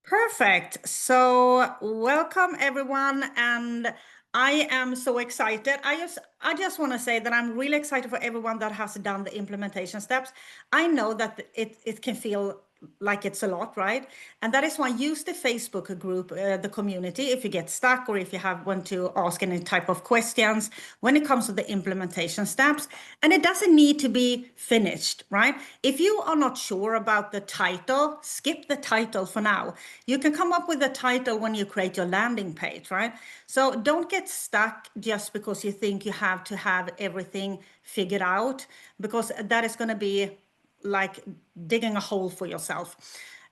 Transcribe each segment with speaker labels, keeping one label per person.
Speaker 1: Perfect. So welcome everyone, and I am so excited. I just want to say that I'm really excited for everyone that has done the implementation steps. I know that it can feel like it's a lot, right? And that is why use the Facebook group, the community, if you get stuck or if you have want to ask any type of questions when it comes to the implementation steps. And it doesn't need to be finished, right? If you are not sure about the title, skip the title for now. You can come up with a title when you create your landing page, right? So don't get stuck just because you think you have to have everything figured out, because that is going to be like digging a hole for yourself.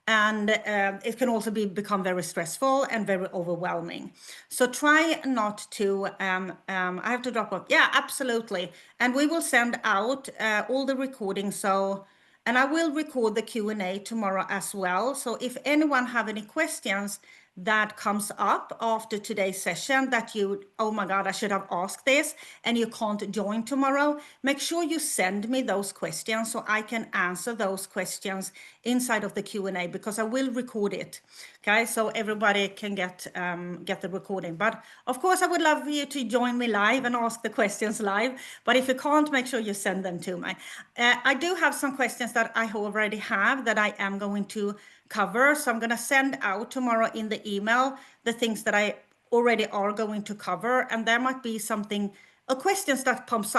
Speaker 1: And it can also become very stressful and very overwhelming. So try not to, I have to drop off. Yeah, absolutely. And we will send out all the recordings. And I will record the Q&A tomorrow as well. So if anyone have any questions that comes up after today's session that you, oh my God, I should have asked this, and you can't join tomorrow, make sure you send me those questions so I can answer those questions inside of the Q&A, because I will record it. Okay, so everybody can get the recording. But of course, I would love you to join me live and ask the questions live. But if you can't, make sure you send them to me. I do have some questions that I already have that I am going to cover. So I'm going to send out tomorrow in the email the things that I already are going to cover. And there might be something, a questions that pops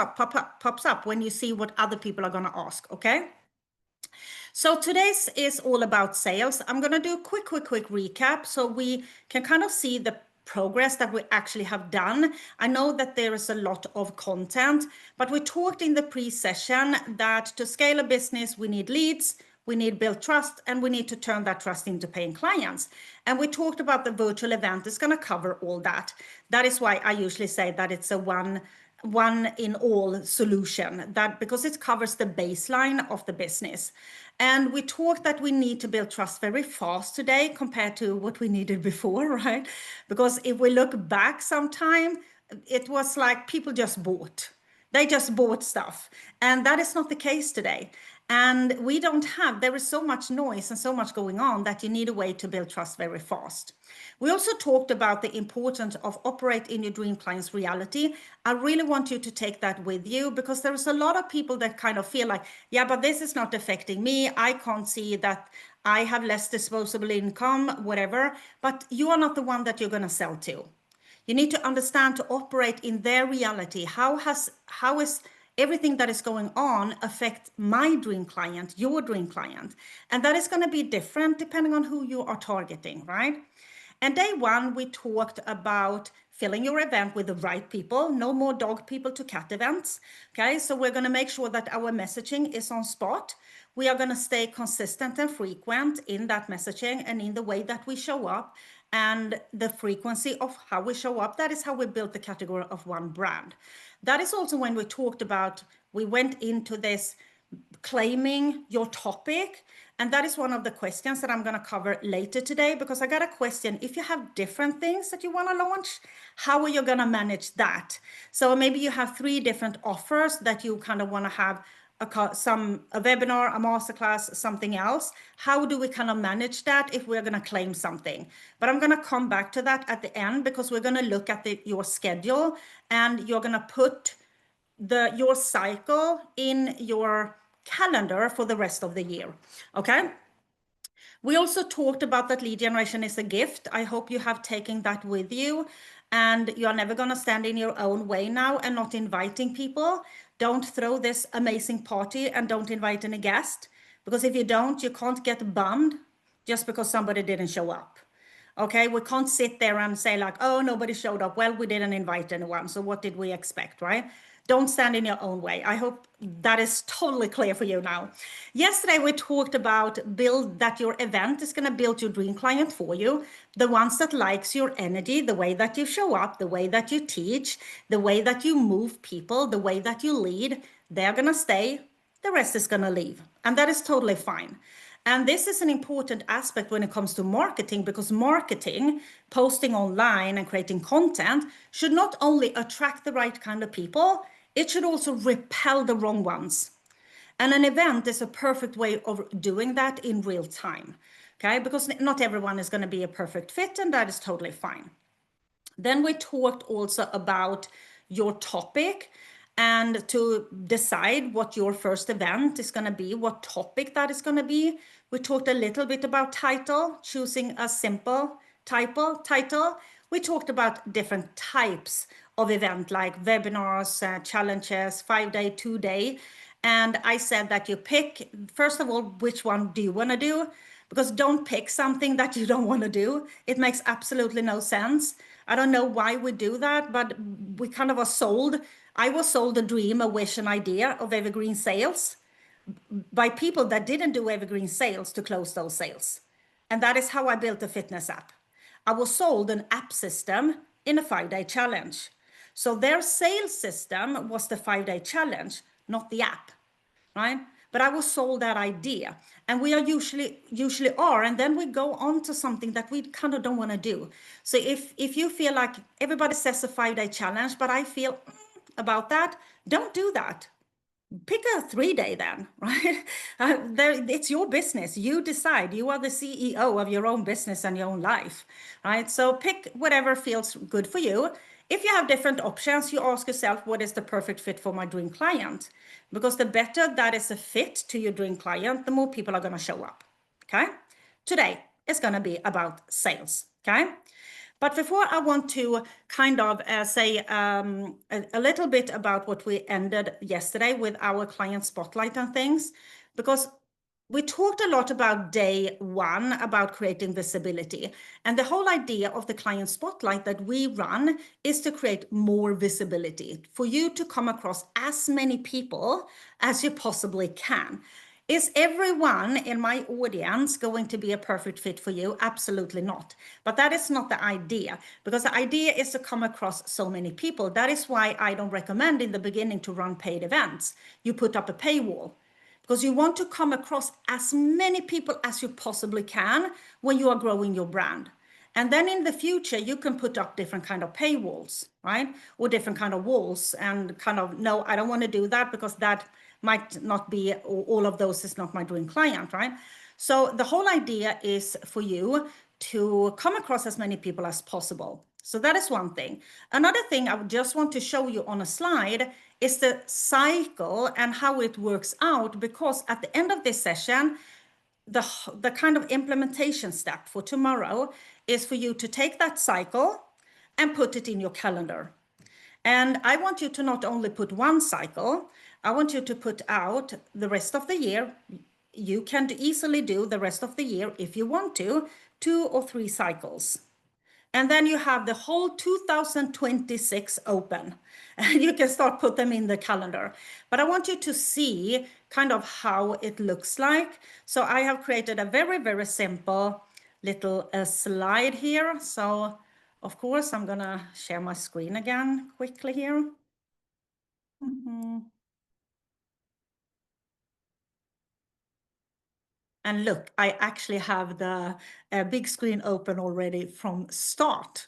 Speaker 1: up when you see what other people are going to ask. Okay. So today's is all about sales. I'm going to do a quick recap so we can kind of see the progress that we actually have done. I know that there is a lot of content, but we talked in the pre-session that to scale a business, we need leads, we need build trust, and we need to turn that trust into paying clients. And we talked about the virtual event is going to cover all that. That is why I usually say that it's a one in all solution, that because it covers the baseline of the business. And we talked that we need to build trust very fast today compared to what we needed before, right? Because if we look back sometime, it was like people just bought. They just bought stuff. And that is not the case today. And we don't have, there is so much noise and so much going on that you need a way to build trust very fast. We also talked about the importance of operate in your dream client's reality. I really want you to take that with you, because there's a lot of people that kind of feel like, yeah, but this is not affecting me. I can't see that I have less disposable income, whatever, but you are not the one that you're going to sell to. You need to understand to operate in their reality. How is everything that is going on affect my dream client, your dream client? And that is going to be different depending on who you are targeting, right? And day one, we talked about filling your event with the right people. No more dog people to cat events. Okay, so we're going to make sure that our messaging is on spot. We are going to stay consistent and frequent in that messaging and in the way that we show up and the frequency of how we show up. That is how we built the category of one brand. That is also when we talked about, we went into this claiming your topic. And that is one of the questions that I'm going to cover later today, because I got a question. If you have different things that you want to launch, how are you going to manage that? So maybe you have 3 different offers that you kind of want to have a webinar, a masterclass, something else. How do we kind of manage that if we're going to claim something? But I'm going to come back to that at the end, because we're going to look at your schedule, and you're going to put your cycle in your calendar for the rest of the year. Okay. We also talked about that lead generation is a gift. I hope you have taken that with you, and you're never going to stand in your own way now and not inviting people. Don't throw this amazing party and don't invite any guest, because if you don't, you can't get bummed just because somebody didn't show up. Okay, we can't sit there and say like, oh, nobody showed up. Well, we didn't invite anyone. So what did we expect, right? Don't stand in your own way. I hope that is totally clear for you now. Yesterday, we talked about that your event is going to build your dream client for you. The ones that likes your energy, the way that you show up, the way that you teach, the way that you move people, the way that you lead, they're going to stay. The rest is going to leave. And that is totally fine. And this is an important aspect when it comes to marketing, because marketing, posting online and creating content should not only attract the right kind of people, it should also repel the wrong ones. And an event is a perfect way of doing that in real time. Okay, because not everyone is going to be a perfect fit, and that is totally fine. Then we talked also about your topic, and to decide what your first event is going to be, what topic that is going to be. We talked a little bit about title, choosing a simple title. We talked about different types of event like webinars, challenges, 5-day, 2-day. And I said that you pick, first of all, which one do you want to do? Because don't pick something that you don't want to do. It makes absolutely no sense. I don't know why we do that, but we kind of are sold. I was sold a dream, a wish, an idea of evergreen sales by people that didn't do evergreen sales to close those sales. And that is how I built a fitness app. I was sold an app system in a 5-day challenge. So their sales system was the 5-day challenge, not the app, right? But I was sold that idea, and we are usually are, and then we go on to something that we kind of don't want to do. So if you feel like everybody says a 5-day challenge, but I feel about that, don't do that. Pick a 3-day then, right? It's your business. You decide. You are the CEO of your own business and your own life, right? So pick whatever feels good for you. If you have different options, you ask yourself, what is the perfect fit for my dream client? Because the better that is a fit to your dream client, the more people are going to show up. Okay. Today is going to be about sales. Okay. But before, I want to kind of say a little bit about what we ended yesterday with our client spotlight and things, because we talked a lot about day one, about creating visibility. And the whole idea of the client spotlight that we run is to create more visibility for you to come across as many people as you possibly can. Is everyone in my audience going to be a perfect fit for you? Absolutely not. But that is not the idea, because the idea is to come across so many people. That is why I don't recommend in the beginning to run paid events. You put up a paywall, because you want to come across as many people as you possibly can when you are growing your brand. And then in the future, you can put up different kind of paywalls, right? Or different kind of walls, and kind of, no, I don't want to do that, because that might not be, all of those is not my dream client, right? So the whole idea is for you to come across as many people as possible. So that is one thing. Another thing I would just want to show you on a slide is the cycle and how it works out, because at the end of this session, the kind of implementation step for tomorrow is for you to take that cycle and put it in your calendar. And I want you to not only put one cycle, I want you to put out the rest of the year. You can easily do the rest of the year if you want to, 2 or 3 cycles. And then you have the whole 2026 open, and you can start put them in the calendar. But I want you to see kind of how it looks like. So I have created a very, very simple little slide here. So of course, I'm gonna share my screen again quickly here. And look, I actually have the big screen open already from start.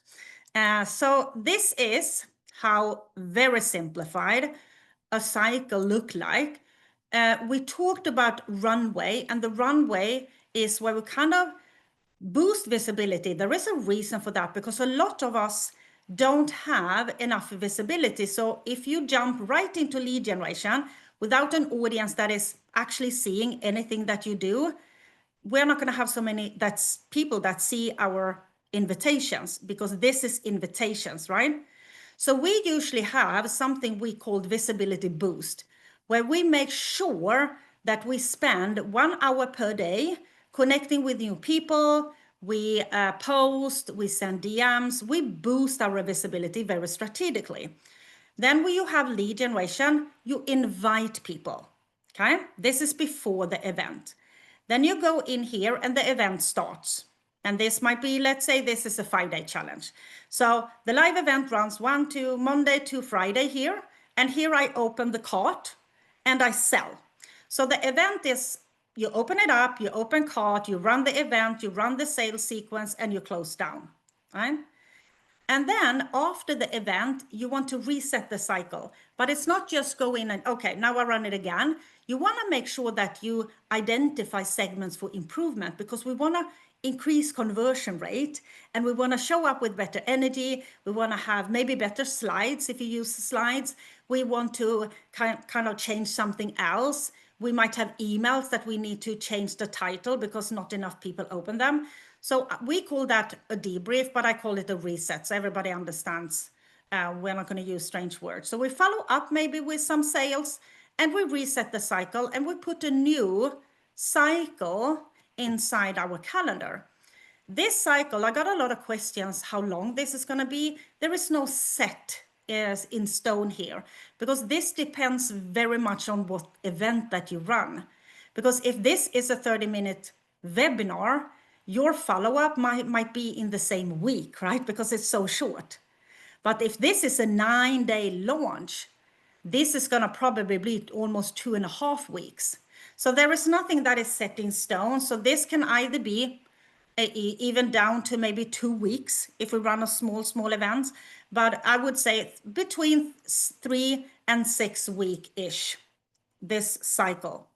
Speaker 1: So this is how very simplified a cycle look like. We talked about runway, and the runway is where we kind of boost visibility. There is a reason for that, because a lot of us don't have enough visibility. So if you jump right into lead generation without an audience that is actually seeing anything that you do, we're not going to have so many that's people that see our invitations, because this is invitations, right? So we usually have something we call visibility boost, where we make sure that we spend 1 hour per day connecting with new people. We post, we send DMs, we boost our visibility very strategically. Then when you have lead generation, you invite people. Okay, this is before the event. Then you go in here and the event starts. And this might be, let's say this is a 5-day challenge. So the live event runs Monday to Friday here. And here I open the cart and I sell. So the event is, you open it up, you open cart, you run the event, you run the sales sequence, and you close down, right? And then after the event, you want to reset the cycle. But it's not just go in and, okay, now I run it again. you want to make sure that you identify segments for improvement, because we want to increase conversion rate, and we want to show up with better energy. We want to have maybe better slides if you use the slides. We want to kind of change something else. We might have emails that we need to change the title because not enough people open them. So we call that a debrief, but I call it a reset, so everybody understands. We're not going to use strange words. So we follow up maybe with some sales, and we reset the cycle, and we put a new cycle inside our calendar. This cycle, I got a lot of questions how long this is going to be. There is no set is in stone here, because this depends very much on what event that you run. Because if this is a 30-minute webinar, your follow-up might be in the same week, right? Because it's so short. But if this is a 9-day launch, this is going to probably be almost 2.5 weeks. So there is nothing that is set in stone. So this can either be even down to maybe 2 weeks if we run a small events, but I would say between 3 and 6 week-ish, this cycle.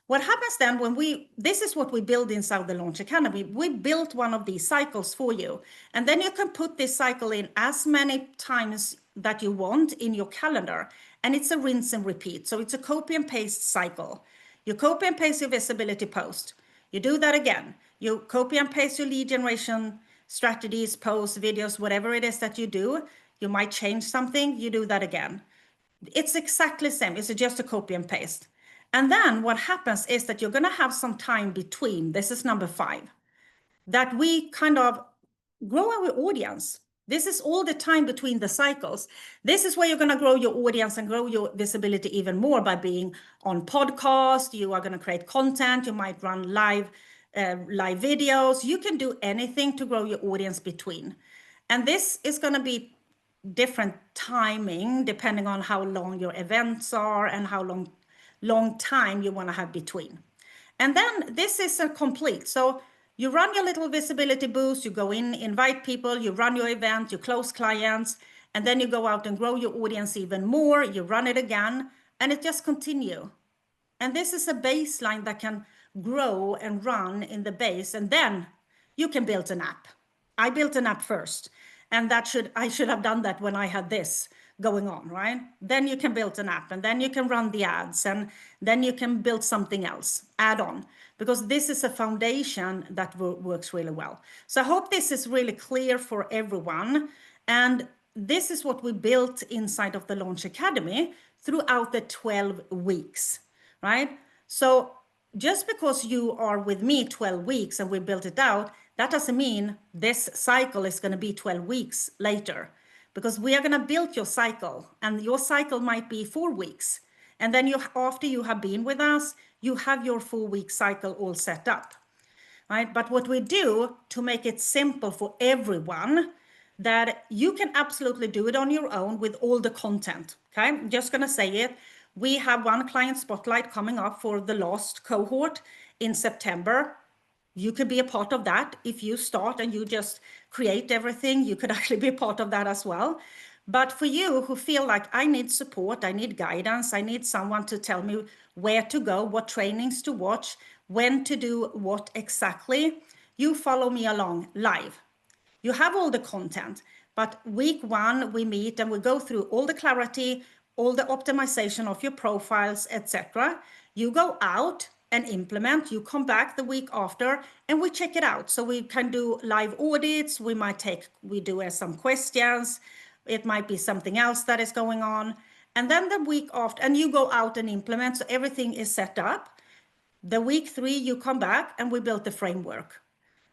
Speaker 1: What happens then when this is what we build inside the Launch Academy. We built one of these cycles for you, and then you can put this cycle in as many times that you want in your calendar, and it's a rinse and repeat. So it's a copy and paste cycle. You copy and paste your visibility post. You do that again. You copy and paste your lead generation strategies, posts, videos, whatever it is that you do. You might change something, you do that again. It's exactly the same. It's just a copy and paste. And then what happens is that you're going to have some time between, this is number 5, that we kind of grow our audience. This is all the time between the cycles. This is where you're going to grow your audience and grow your visibility even more by being on podcast. You are going to create content. You might run live videos. You can do anything to grow your audience between. And this is going to be different timing depending on how long your events are and how long time you want to have between. And then this is a complete. So you run your little visibility boost, you go in, invite people, you run your event, you close clients, and then you go out and grow your audience even more. You run it again, and it just continue. And this is a baseline that can grow and run in the base, and then you can build an app. I built an app first, and I should have done that when I had this going on, right? Then you can build an app, and then you can run the ads, and then you can build something else, add on, because this is a foundation that works really well. So I hope this is really clear for everyone. And this is what we built inside of the Launch Academy throughout the 12 weeks, right? So just because you are with me 12 weeks and we built it out, that doesn't mean this cycle is going to be 12 weeks later, because we are going to build your cycle, and your cycle might be 4 weeks. And then after you have been with us, you have your 4-week cycle all set up, right? But what we do to make it simple for everyone, that you can absolutely do it on your own with all the content, okay? I'm just going to say it. We have one client spotlight coming up for the last cohort in September. You could be a part of that. If you start and you just create everything, you could actually be a part of that as well. But for you who feel like I need support, I need guidance, I need someone to tell me where to go, what trainings to watch, when to do what exactly, you follow me along live. You have all the content, but week 1 we meet and we go through all the clarity, all the optimization of your profiles, etc. You go out and implement, you come back the week after and we check it out. So we can do live audits, we do some questions, it might be something else that is going on. And then the week after, and you go out and implement, so everything is set up. The week 3, you come back and we built the framework.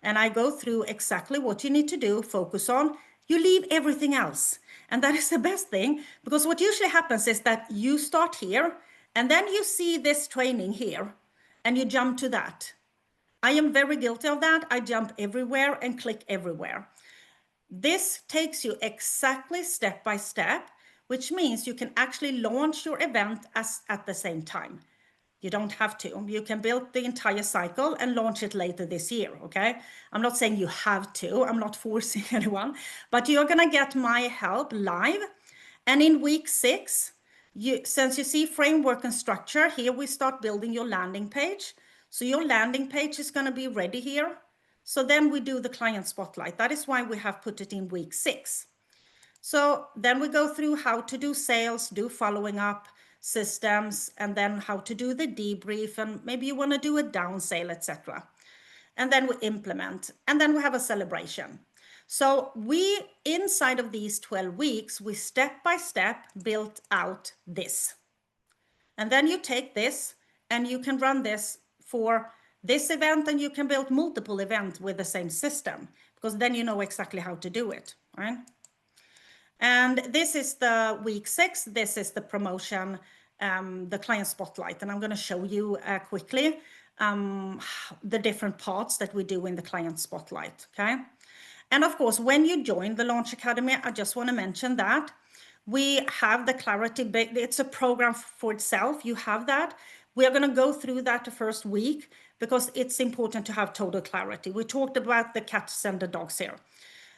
Speaker 1: And I go through exactly what you need to do, focus on, you leave everything else. And that is the best thing, because what usually happens is that you start here and then you see this training here and you jump to that. I am very guilty of that. I jump everywhere and click everywhere. This takes you exactly step by step, which means you can actually launch your event at the same time. You don't have to. You can build the entire cycle and launch it later this year, okay? I'm not saying you have to. I'm not forcing anyone, but you're going to get my help live. And in week 6, Since you see framework and structure, here we start building your landing page. So your landing page is going to be ready here. So then we do the client spotlight. That is why we have put it in week 6. So then we go through how to do sales, do following up systems, and then how to do the debrief, and maybe you want to do a down sale, etc. And then we implement, and then we have a celebration. So we, inside of these 12 weeks, we step by step built out this. And then you take this and you can run this for this event, and you can build multiple events with the same system, because then you know exactly how to do it, right? And this is the week 6. This is the promotion, the client spotlight. And I'm going to show you quickly the different parts that we do in the client spotlight, okay? And of course, when you join the Launch Academy, I just want to mention that we have the clarity. It's a program for itself. You have that. We are going to go through that the first week because it's important to have total clarity. We talked about the cats and the dogs here.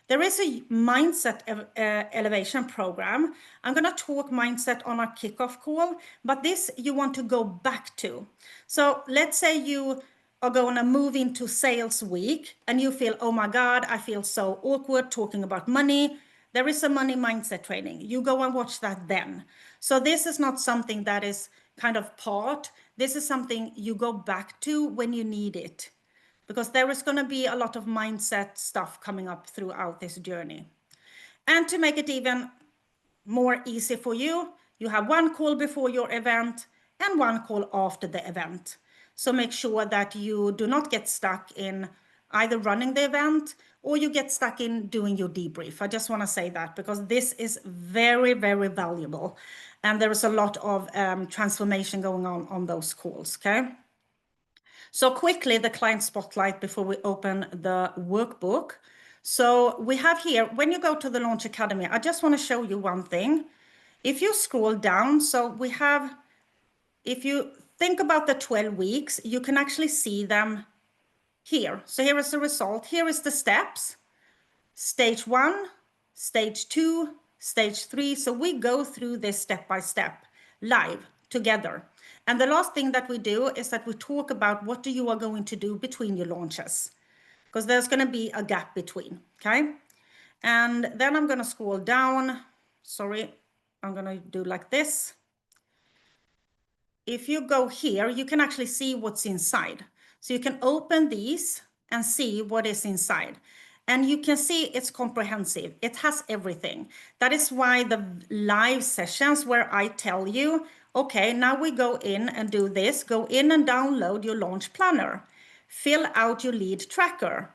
Speaker 1: There is a mindset elevation program. I'm going to talk mindset on our kickoff call, but this you want to go back to. So let's say you are going to move into sales week and you feel, oh my God, I feel so awkward talking about money. There is a money mindset training. You go and watch that then. So this is not something that is kind of part. This is something you go back to when you need it, because there is going to be a lot of mindset stuff coming up throughout this journey. And to make it even more easy for you, you have one call before your event and one call after the event. So make sure that you do not get stuck in either running the event or you get stuck in doing your debrief. I just want to say that because this is very, very valuable. And there is a lot of transformation going on those calls, okay? So quickly, the client spotlight before we open the workbook. So we have here, when you go to the Launch Academy, I just want to show you one thing. If you scroll down, so we have, if you think about the 12 weeks, you can actually see them here. So here is the result. Here is the steps. Stage 1, stage 2, stage 3. So we go through this step by step live together. And the last thing that we do is that we talk about what you are going to do between your launches, because there's going to be a gap between, okay? And then I'm going to scroll down. Sorry, I'm going to do like this. If you go here, you can actually see what's inside. So you can open these and see what is inside. And you can see it's comprehensive. It has everything. That is why the live sessions where I tell you, okay, now we go in and do this, go in and download your launch planner, fill out your lead tracker.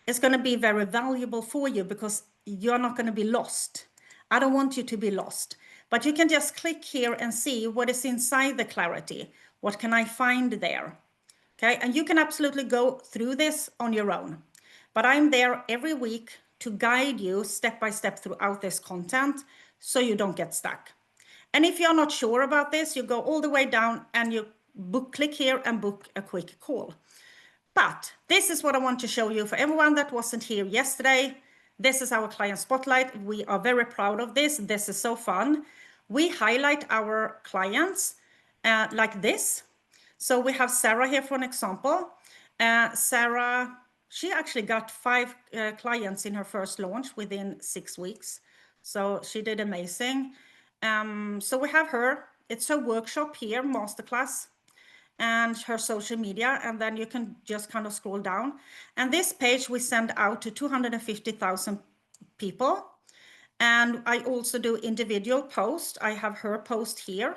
Speaker 1: It's going to be very valuable for you because you're not going to be lost. I don't want you to be lost, but you can just click here and see what is inside the clarity. What can I find there? Okay, and you can absolutely go through this on your own. But I'm there every week to guide you step by step throughout this content so you don't get stuck. And if you're not sure about this, you go all the way down and you click here and book a quick call. But this is what I want to show you for everyone that wasn't here yesterday. This is our client spotlight. We are very proud of this. This is so fun. We highlight our clients like this. So we have Sarah here for an example. Sarah, she actually got 5 clients in her first launch within 6 weeks. So she did amazing. So we have her. It's a workshop here, masterclass, and her social media. And then you can just kind of scroll down. And this page we send out to 250,000 people. And I also do individual posts. I have her post here.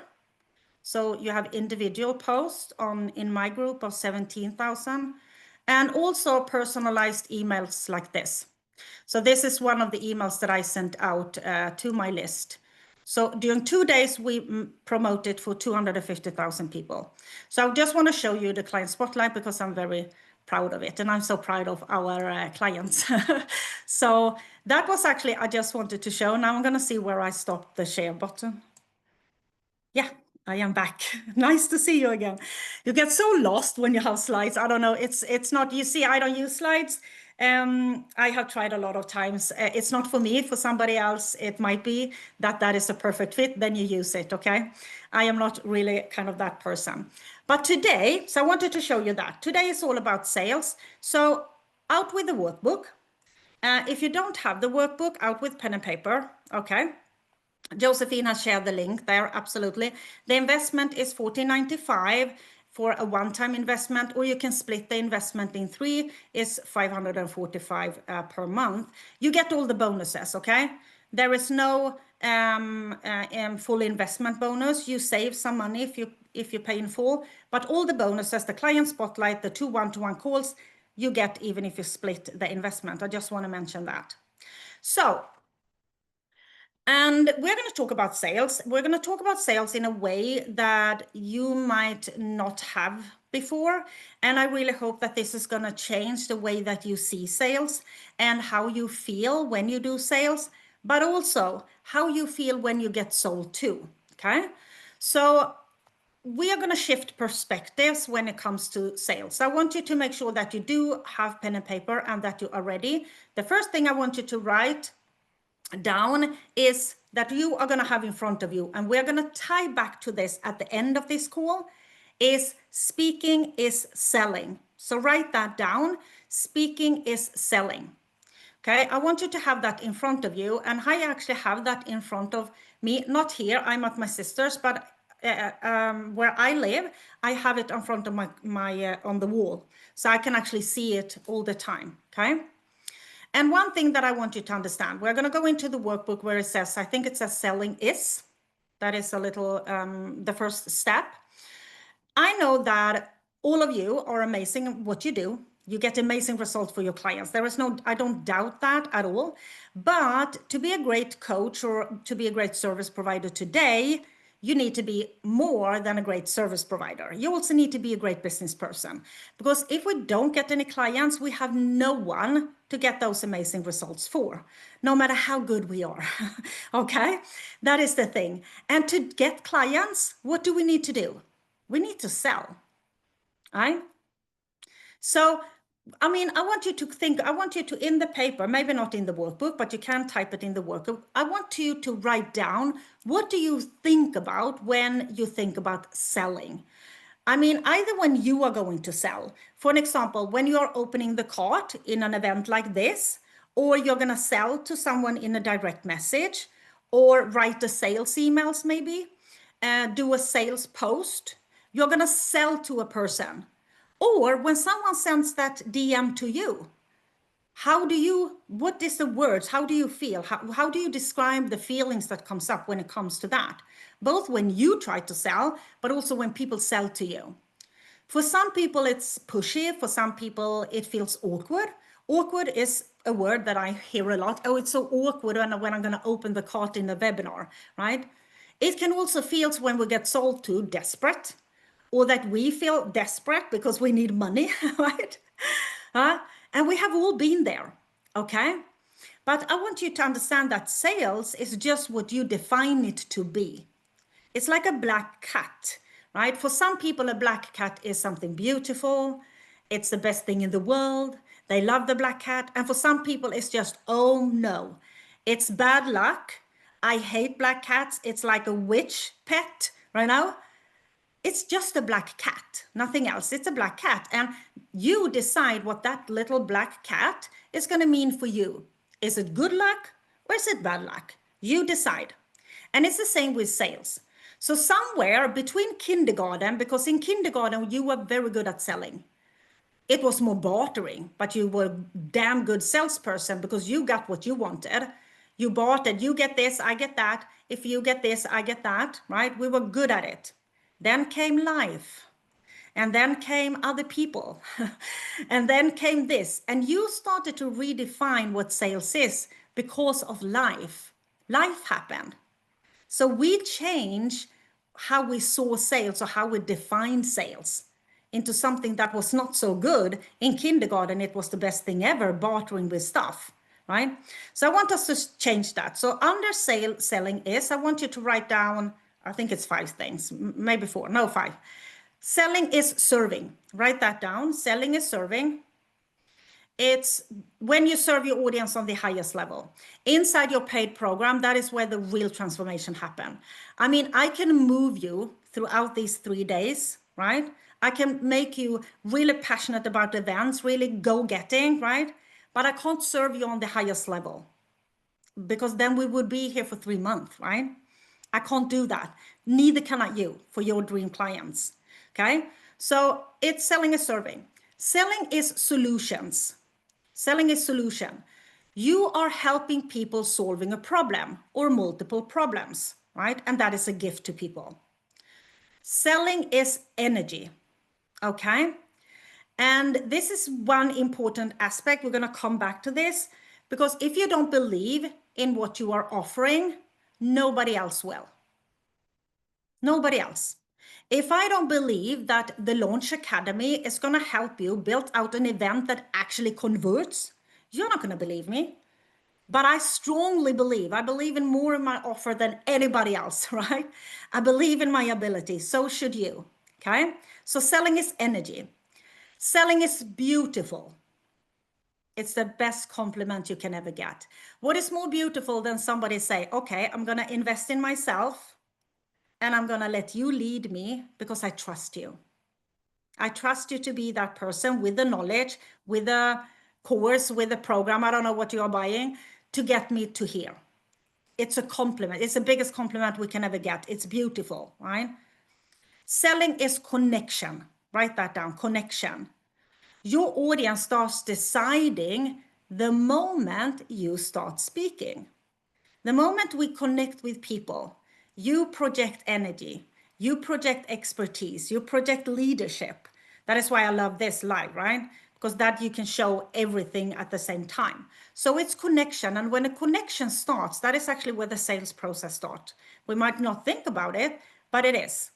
Speaker 1: So you have individual posts in my group of 17,000. And also personalized emails like this. So this is one of the emails that I sent out to my list. So during 2 days, we promoted for 250,000 people. So I just want to show you the client spotlight because I'm very proud of it. And I'm so proud of our clients. So that was actually, I just wanted to show. Now I'm going to see where I stopped the share button. Yeah. I am back. Nice to see you again. You get so lost when you have slides. I don't know. It's not, you see, I don't use slides. I have tried a lot of times. It's not for me. For somebody else, it might be that is a perfect fit. Then you use it. Okay. I am not really kind of that person. But today, so I wanted to show you that. Today is all about sales. So out with the workbook. If you don't have the workbook, out with pen and paper. Okay. Josephine has shared the link there, absolutely. The investment is $14.95 for a one-time investment, or you can split the investment in three, is $545 per month. You get all the bonuses, okay? There is no full investment bonus. You save some money if you pay in full, but all the bonuses, the client spotlight, the 2 one-to-one calls, you get even if you split the investment. I just want to mention that. So, and we're going to talk about sales. We're going to talk about sales in a way that you might not have before. And I really hope that this is going to change the way that you see sales and how you feel when you do sales, but also how you feel when you get sold to. Okay. So we are going to shift perspectives when it comes to sales. I want you to make sure that you do have pen and paper and that you are ready. The first thing I want you to write down is that you are going to have in front of you, and we're going to tie back to this at the end of this call, is speaking is selling. So write that down. Speaking is selling. Okay, I want you to have that in front of you, and I actually have that in front of me, not here, I'm at my sister's, but where I live, I have it in front of my on the wall, so I can actually see it all the time. Okay. And one thing that I want you to understand, we're going to go into the workbook where it says, I think it says selling is. That is a little, the first step. I know that all of you are amazing at what you do. You get amazing results for your clients. There is no, I don't doubt that at all. But to be a great coach or to be a great service provider today, you need to be more than a great service provider. You also need to be a great business person, because if we don't get any clients, we have no one to get those amazing results for, no matter how good we are. Okay, that is the thing. And to get clients, what do we need to do? We need to sell. Right? So I mean, I want you to think, I want you to, in the paper, maybe not in the workbook, but you can type it in the workbook. I want you to write down, what do you think about when you think about selling? I mean, either when you are going to sell, for an example, when you are opening the cart in an event like this, or you're going to sell to someone in a direct message, or write the sales emails maybe, do a sales post, you're going to sell to a person. Or when someone sends that DM to you, what is the words? How do you feel? How do you describe the feelings that comes up when it comes to that? Both when you try to sell, but also when people sell to you. For some people, it's pushy. For some people, it feels awkward. Awkward is a word that I hear a lot. Oh, it's so awkward when I'm going to open the cart in the webinar, right? It can also feel, when we get sold to, desperate, or that we feel desperate because we need money, right? And we have all been there, okay? But I want you to understand that sales is just what you define it to be. It's like a black cat, right? For some people, a black cat is something beautiful. It's the best thing in the world. They love the black cat. And for some people, it's just, oh no, it's bad luck. I hate black cats. It's like a witch pet, right now. It's just a black cat, nothing else. It's a black cat. And you decide what that little black cat is going to mean for you. Is it good luck or is it bad luck? You decide. And it's the same with sales. So somewhere between kindergarten, because in kindergarten you were very good at selling. It was more bartering, but you were a damn good salesperson because you got what you wanted. You bartered, you get this, I get that. If you get this, I get that, right? We were good at it. Then came life, and then came other people, and then came this. And you started to redefine what sales is because of life. Life happened. So we changed how we saw sales, or how we defined sales, into something that was not so good. In kindergarten, it was the best thing ever, bartering with stuff, right? So I want us to change that. So under selling is, I want you to write down I think it's 5 things, maybe 4, no 5. Selling is serving. Write that down. Selling is serving. It's when you serve your audience on the highest level. Inside your paid program, that is where the real transformation happen. I mean, I can move you throughout these 3 days, right? I can make you really passionate about events, really go-getting, right? But I can't serve you on the highest level, because then we would be here for 3 months, right? I can't do that. Neither can I you for your dream clients. Okay. So it's selling is serving. Selling is solutions. Selling is solution. You are helping people solving a problem or multiple problems, right? And that is a gift to people. Selling is energy. Okay. And this is one important aspect. We're going to come back to this, because if you don't believe in what you are offering, nobody else will. Nobody else. If I don't believe that the Launch Academy is going to help you build out an event that actually converts, you're not going to believe me. But I strongly believe, I believe in more in my offer than anybody else, right? I believe in my ability. So should you. Okay. So selling is energy. Selling is beautiful. It's the best compliment you can ever get. What is more beautiful than somebody say, okay, I'm going to invest in myself and I'm going to let you lead me because I trust you. I trust you to be that person with the knowledge, with the course, with the program. I don't know what you are buying to get me to here. It's a compliment. It's the biggest compliment we can ever get. It's beautiful, right? Selling is connection. Write that down, connection. Your audience starts deciding the moment you start speaking. The moment we connect with people, you project energy, you project expertise, you project leadership. That is why I love this live, right? Because that you can show everything at the same time. So it's connection. And when a connection starts, that is actually where the sales process starts. We might not think about it, but it is.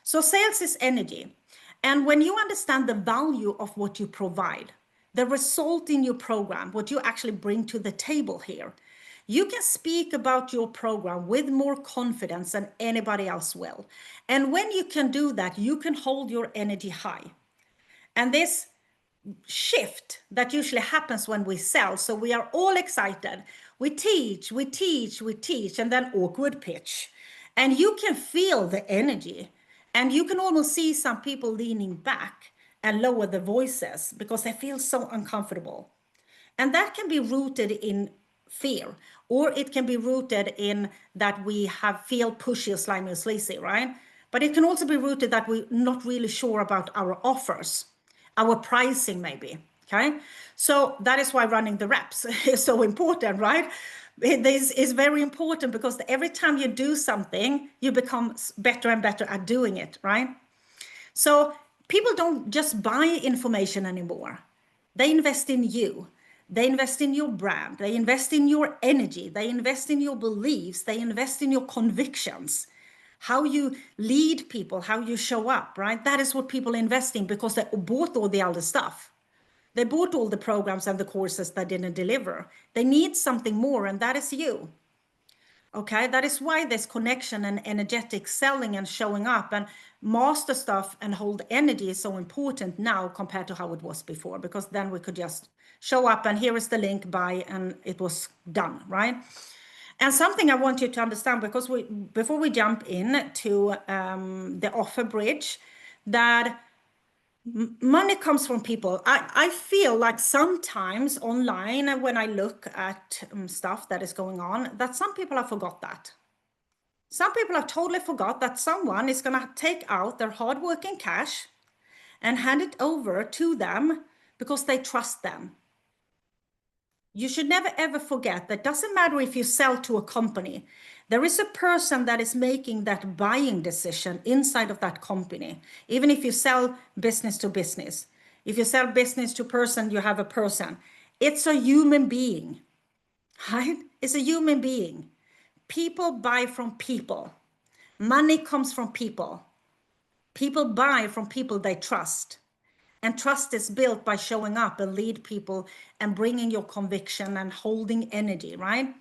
Speaker 1: So sales is energy. And when you understand the value of what you provide, the result in your program, what you actually bring to the table here, you can speak about your program with more confidence than anybody else will. And when you can do that, you can hold your energy high. And this shift that usually happens when we sell. So we are all excited. We teach, and then awkward pitch. And you can feel the energy. And you can almost see some people leaning back and lower their voices because they feel so uncomfortable. And that can be rooted in fear, or it can be rooted in that we have feel pushy or slimy or sleazy, right? But it can also be rooted that we're not really sure about our offers, our pricing maybe, okay? So that is why running the reps is so important, right? This is very important because every time you do something, you become better and better at doing it, right? So people don't just buy information anymore. They invest in you. They invest in your brand. They invest in your energy. They invest in your beliefs. They invest in your convictions. How you lead people, how you show up, right? That is what people invest in because they bought all the other stuff. They bought all the programs and the courses that didn't deliver. They need something more, and that is you. Okay, that is why this connection and energetic selling and showing up and master stuff and hold energy is so important now compared to how it was before, because then we could just show up and here is the link, buy, and it was done, right? And something I want you to understand, because before we jump in to the offer bridge, that money comes from people. I feel like sometimes online when I look at stuff that is going on, that some people have forgot that. Some people have totally forgot that someone is going to take out their hardworking cash and hand it over to them because they trust them. You should never ever forget that doesn't matter if you sell to a company, there is a person that is making that buying decision inside of that company. Even if you sell business to business, if you sell business to person, you have a person. It's a human being, right? It's a human being. People buy from people. Money comes from people. People buy from people they trust. And trust is built by showing up and lead people and bringing your conviction and holding energy, right?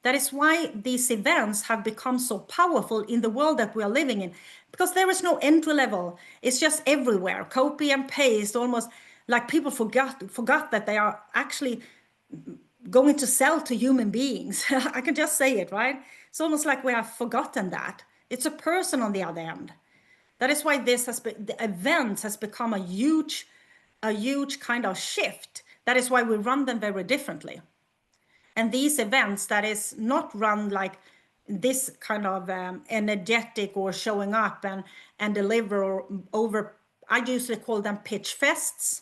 Speaker 1: That is why these events have become so powerful in the world that we are living in, because there is no entry level. It's just everywhere, copy and paste, almost like people forgot that they are actually going to sell to human beings. I can just say it, right? It's almost like we have forgotten that. It's a person on the other end. That is why this has been, the events has become a huge kind of shift. That is why we run them very differently. And these events that is not run like this kind of energetic or showing up and deliver or over, I usually call them pitch fests.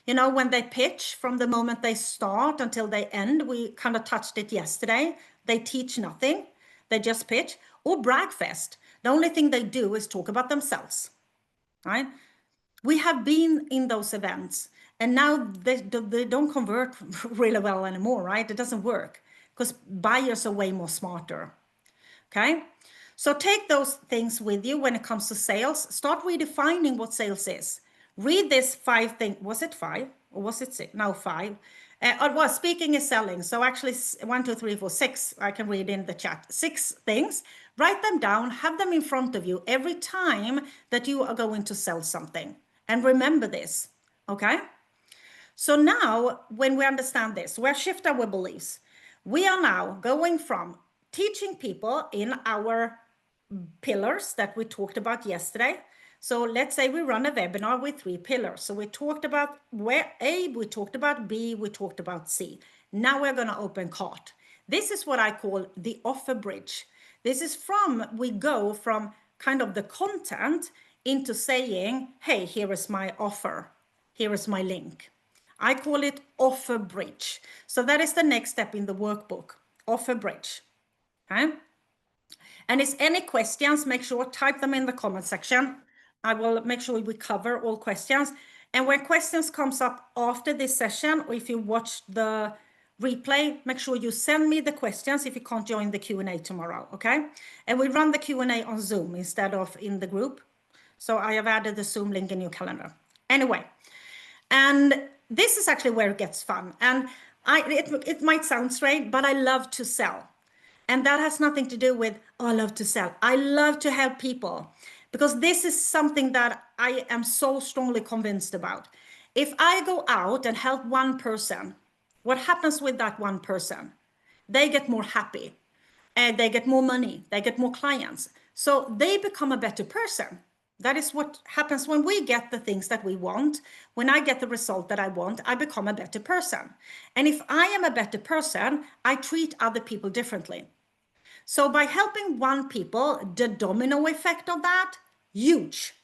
Speaker 1: You know, when they pitch from the moment they start until they end, we kind of touched it yesterday. They teach nothing, they just pitch. Or brag fest. The only thing they do is talk about themselves, right? We have been in those events and now they don't convert really well anymore, right? It doesn't work because buyers are way more smarter. Okay. So take those things with you when it comes to sales. Start redefining what sales is. Read this 5 thing. Was it 5 or was it 6? No, 5. Well, speaking is selling. So actually 1, 2, 3, 4, 6. I can read in the chat. 6 things. Write them down. Have them in front of you every time that you are going to sell something. And remember this. Okay. So now when we understand this, we shift our beliefs. We are now going from teaching people in our pillars that we talked about yesterday. So let's say we run a webinar with 3 pillars. So we talked about where A, we talked about B, we talked about C. Now we're going to open cart. This is what I call the offer bridge. This is we go from kind of the content into saying, hey, here is my offer. Here is my link. I call it offer bridge. So that is the next step in the workbook, offer bridge. Okay. And if any questions, make sure type them in the comment section. I will make sure we cover all questions. And when questions comes up after this session, or if you watch the replay, make sure you send me the questions if you can't join the Q&A tomorrow, okay? And we run the Q&A on Zoom instead of in the group. So I have added the Zoom link in your calendar. Anyway, and this is actually where it gets fun. And it might sound strange, but I love to sell. And that has nothing to do with, oh, I love to sell. I love to help people because this is something that I am so strongly convinced about. If I go out and help one person, what happens with that one person? They get more happy and they get more money, they get more clients. So they become a better person. That is what happens when we get the things that we want. When I get the result that I want, I become a better person. And if I am a better person, I treat other people differently. So by helping one people, the domino effect of that, huge.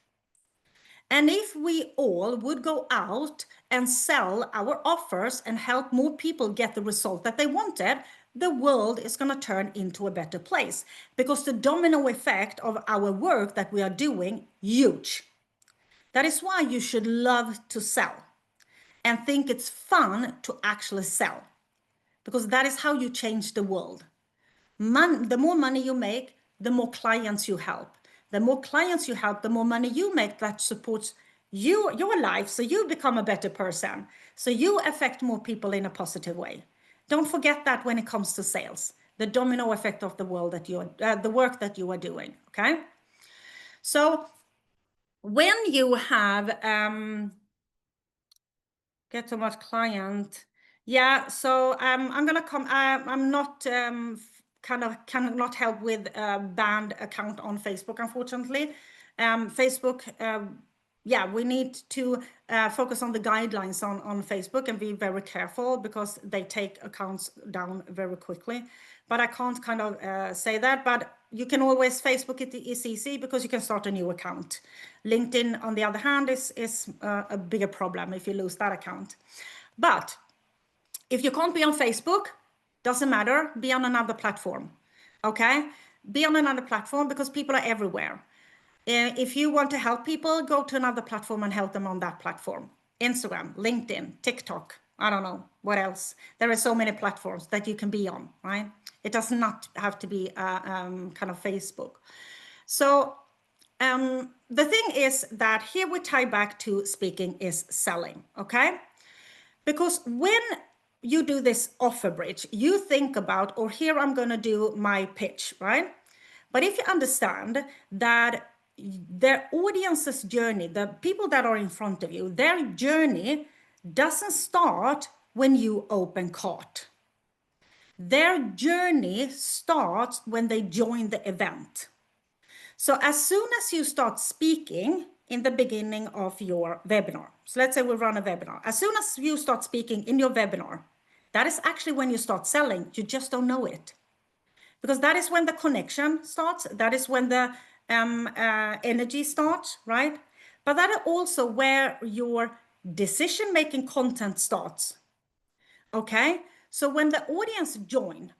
Speaker 1: And if we all would go out and sell our offers and help more people get the result that they wanted, the world is going to turn into a better place because the domino effect of our work that we are doing, huge. That is why you should love to sell and think it's fun to actually sell because that is how you change the world. The more money you make, the more clients you help. The more clients you help, the more money you make that supports you, your life, so you become a better person. So you affect more people in a positive way. Don't forget that when it comes to sales, the domino effect of the world that the work that you are doing. Okay. So when you have get so much client, yeah. So I'm gonna come. I'm not cannot help with a banned account on Facebook, unfortunately. Facebook. Yeah, we need to focus on the guidelines on Facebook and be very careful because they take accounts down very quickly. But I can't kind of say that. But you can always, Facebook it is easy because you can start a new account. LinkedIn, on the other hand, is a bigger problem if you lose that account. But if you can't be on Facebook, doesn't matter, be on another platform. Okay? Be on another platform because people are everywhere. If you want to help people, go to another platform and help them on that platform. Instagram, LinkedIn, TikTok, I don't know what else. There are so many platforms that you can be on, right? It does not have to be kind of Facebook. So the thing is that here we tie back to speaking is selling, okay? Because when you do this offer bridge, you think about, or here I'm going to do my pitch, right? But if you understand that their audience's journey, the people that are in front of you, their journey doesn't start when you open cart. Their journey starts when they join the event. So as soon as you start speaking in the beginning of your webinar, so let's say we run a webinar, as soon as you start speaking in your webinar, that is actually when you start selling. You just don't know it, because that is when the connection starts. That is when the energy starts, right? But that is also where your decision-making content starts. Okay, so when the audience join,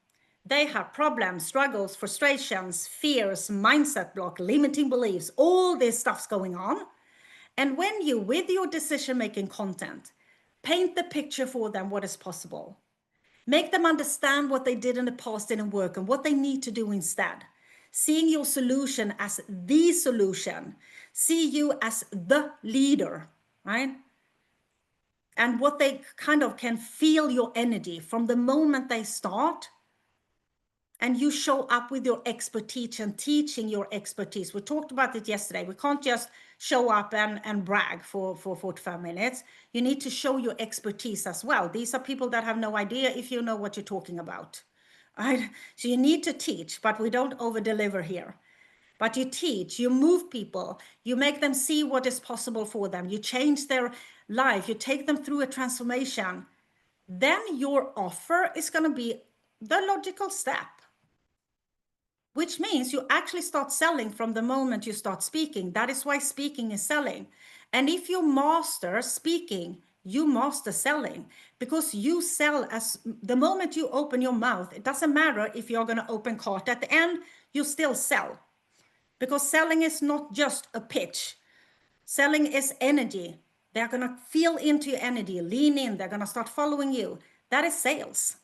Speaker 1: they have problems, struggles, frustrations, fears, mindset block, limiting beliefs, all this stuff's going on. And when you, with your decision-making content, paint the picture for them what is possible, make them understand what they did in the past didn't work and what they need to do instead, seeing your solution as the solution, see you as the leader, right? And what they kind of can feel your energy from the moment they start, and you show up with your expertise and teaching your expertise. We talked about it yesterday. We can't just show up and brag for 45 minutes. You need to show your expertise as well. These are people that have no idea if you know what you're talking about. Right? So you need to teach, but we don't over deliver here. But you teach, you move people, you make them see what is possible for them, you change their life, you take them through a transformation. Then your offer is going to be the logical step, which means you actually start selling from the moment you start speaking. That is why speaking is selling. And if you master speaking, you master selling, because you sell as the moment you open your mouth. It doesn't matter if you're going to open cart at the end, you still sell. Because selling is not just a pitch. Selling is energy. They're going to feel into your energy, lean in, they're going to start following you. That is sales.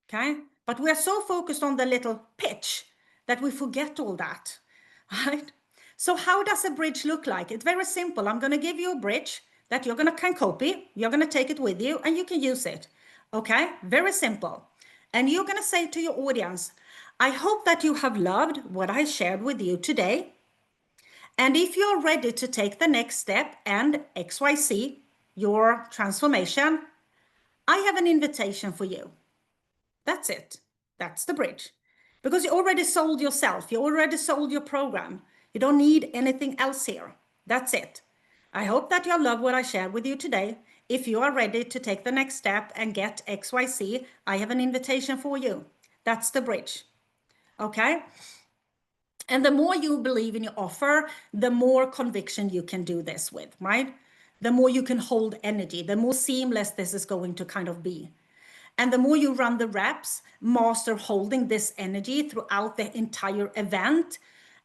Speaker 1: Okay? But we're so focused on the little pitch that we forget all that, right? So how does a bridge look like? It's very simple. I'm going to give you a bridge that you're going to can copy. You're going to take it with you and you can use it. Okay? Very simple. And you're going to say to your audience, I hope that you have loved what I shared with you today. And if you're ready to take the next step and XYZ, your transformation, I have an invitation for you. That's it. That's the bridge. Because you already sold yourself. You already sold your program. You don't need anything else here. That's it. I hope that you love what I shared with you today. If you are ready to take the next step and get XYZ, I have an invitation for you. That's the bridge. Okay? And the more you believe in your offer, the more conviction you can do this with, right? The more you can hold energy, the more seamless this is going to kind of be. And the more you run the reps, master holding this energy throughout the entire event,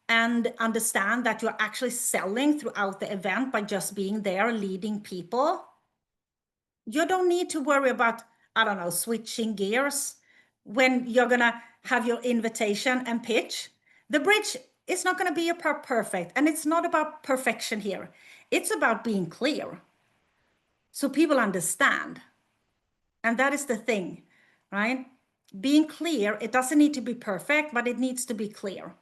Speaker 1: and understand that you're actually selling throughout the event by just being there leading people, you don't need to worry about, I don't know, switching gears when you're going to have your invitation and pitch. The bridge is not going to be a perfect, and it's not about perfection here. It's about being clear so people understand. And that is the thing, right? Being clear, it doesn't need to be perfect, but it needs to be clear.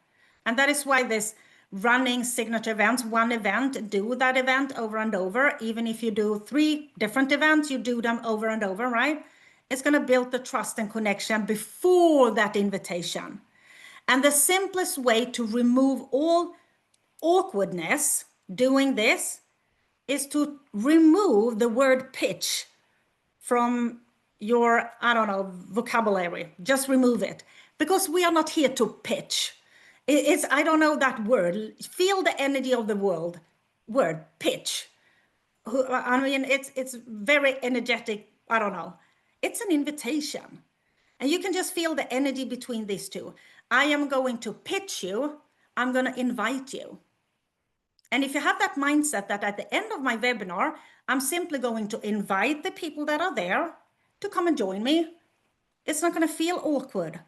Speaker 1: And that is why this running signature events, one event, do that event over and over. Even if you do 3 different events, you do them over and over, right? It's going to build the trust and connection before that invitation. And the simplest way to remove all awkwardness doing this is to remove the word pitch from your, I don't know, vocabulary. Just remove it, because we are not here to pitch. It's, I don't know that word. Feel the energy of the word pitch. I mean, it's very energetic. I don't know. It's an invitation. And you can just feel the energy between these two. I am going to pitch you. I'm going to invite you. And if you have that mindset that at the end of my webinar, I'm simply going to invite the people that are there to come and join me, it's not going to feel awkward.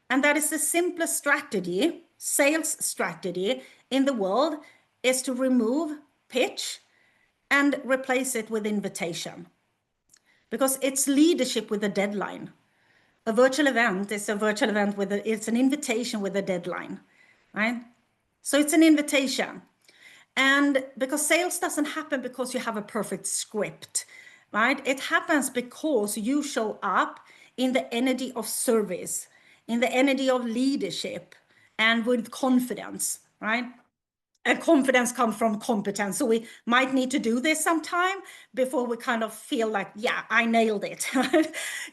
Speaker 1: And that is the simplest strategy, sales strategy in the world, is to remove pitch and replace it with invitation. because it's leadership with a deadline. A virtual event is a virtual event it's an invitation with a deadline, right? So it's an invitation. And because sales doesn't happen because you have a perfect script, right? It happens because you show up in the energy of service, in the energy of leadership, and with confidence, right? And confidence comes from competence. So we might need to do this sometime before we kind of feel like, yeah, I nailed it.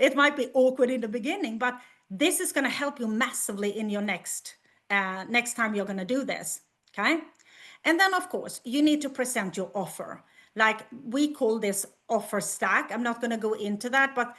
Speaker 1: It might be awkward in the beginning, but this is going to help you massively in your next time you're going to do this. Okay. And then, of course, you need to present your offer. Like we call this offer stack. I'm not going to go into that, but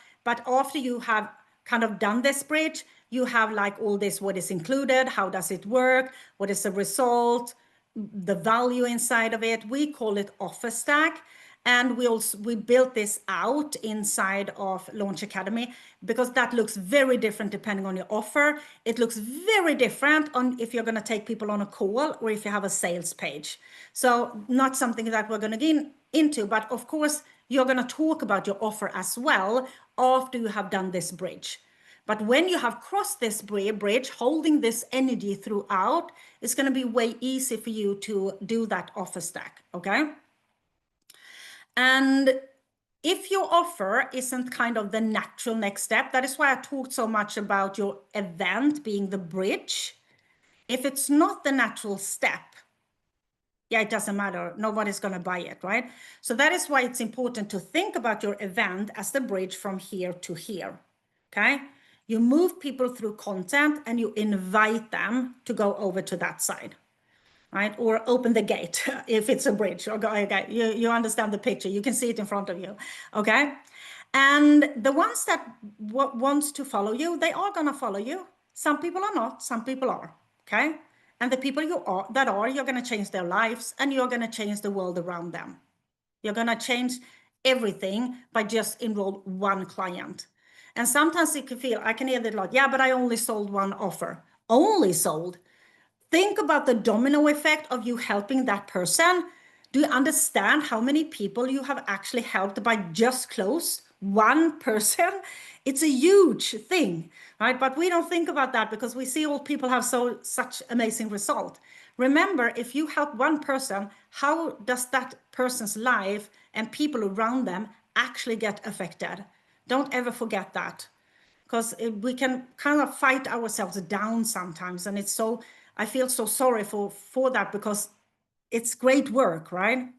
Speaker 1: after you have kind of done this bridge, you have like all this, what is included, how does it work, what is the result, the value inside of it. We call it offer stack. And we built this out inside of Launch Academy because that looks very different depending on your offer. It looks very different on if you're going to take people on a call or if you have a sales page. So not something that we're going to get into, but of course you're going to talk about your offer as well after you have done this bridge. But when you have crossed this bridge, holding this energy throughout, it's going to be way easy for you to do that offer stack, okay? And if your offer isn't kind of the natural next step, that is why I talked so much about your event being the bridge. If it's not the natural step, yeah, it doesn't matter. Nobody's going to buy it, right? So that is why it's important to think about your event as the bridge from here to here, okay? You move people through content and you invite them to go over to that side, right? Or open the gate if it's a bridge. Okay, you understand the picture. You can see it in front of you, okay? And the ones that wants to follow you, they are going to follow you. Some people are not, some people are, okay? And the people you're going to change their lives and you're going to change the world around them. You're going to change everything by just enroll one client. And sometimes it can feel, I can hear that like, yeah, but I only sold one offer. Only sold. Think about the domino effect of you helping that person. Do you understand how many people you have actually helped by just close one person? It's a huge thing, right? But we don't think about that because we see all people have such amazing result. Remember, if you help one person, how does that person's life and people around them actually get affected? Don't ever forget that, because we can kind of fight ourselves down sometimes. And it's so, I feel so sorry for that because it's great work, right?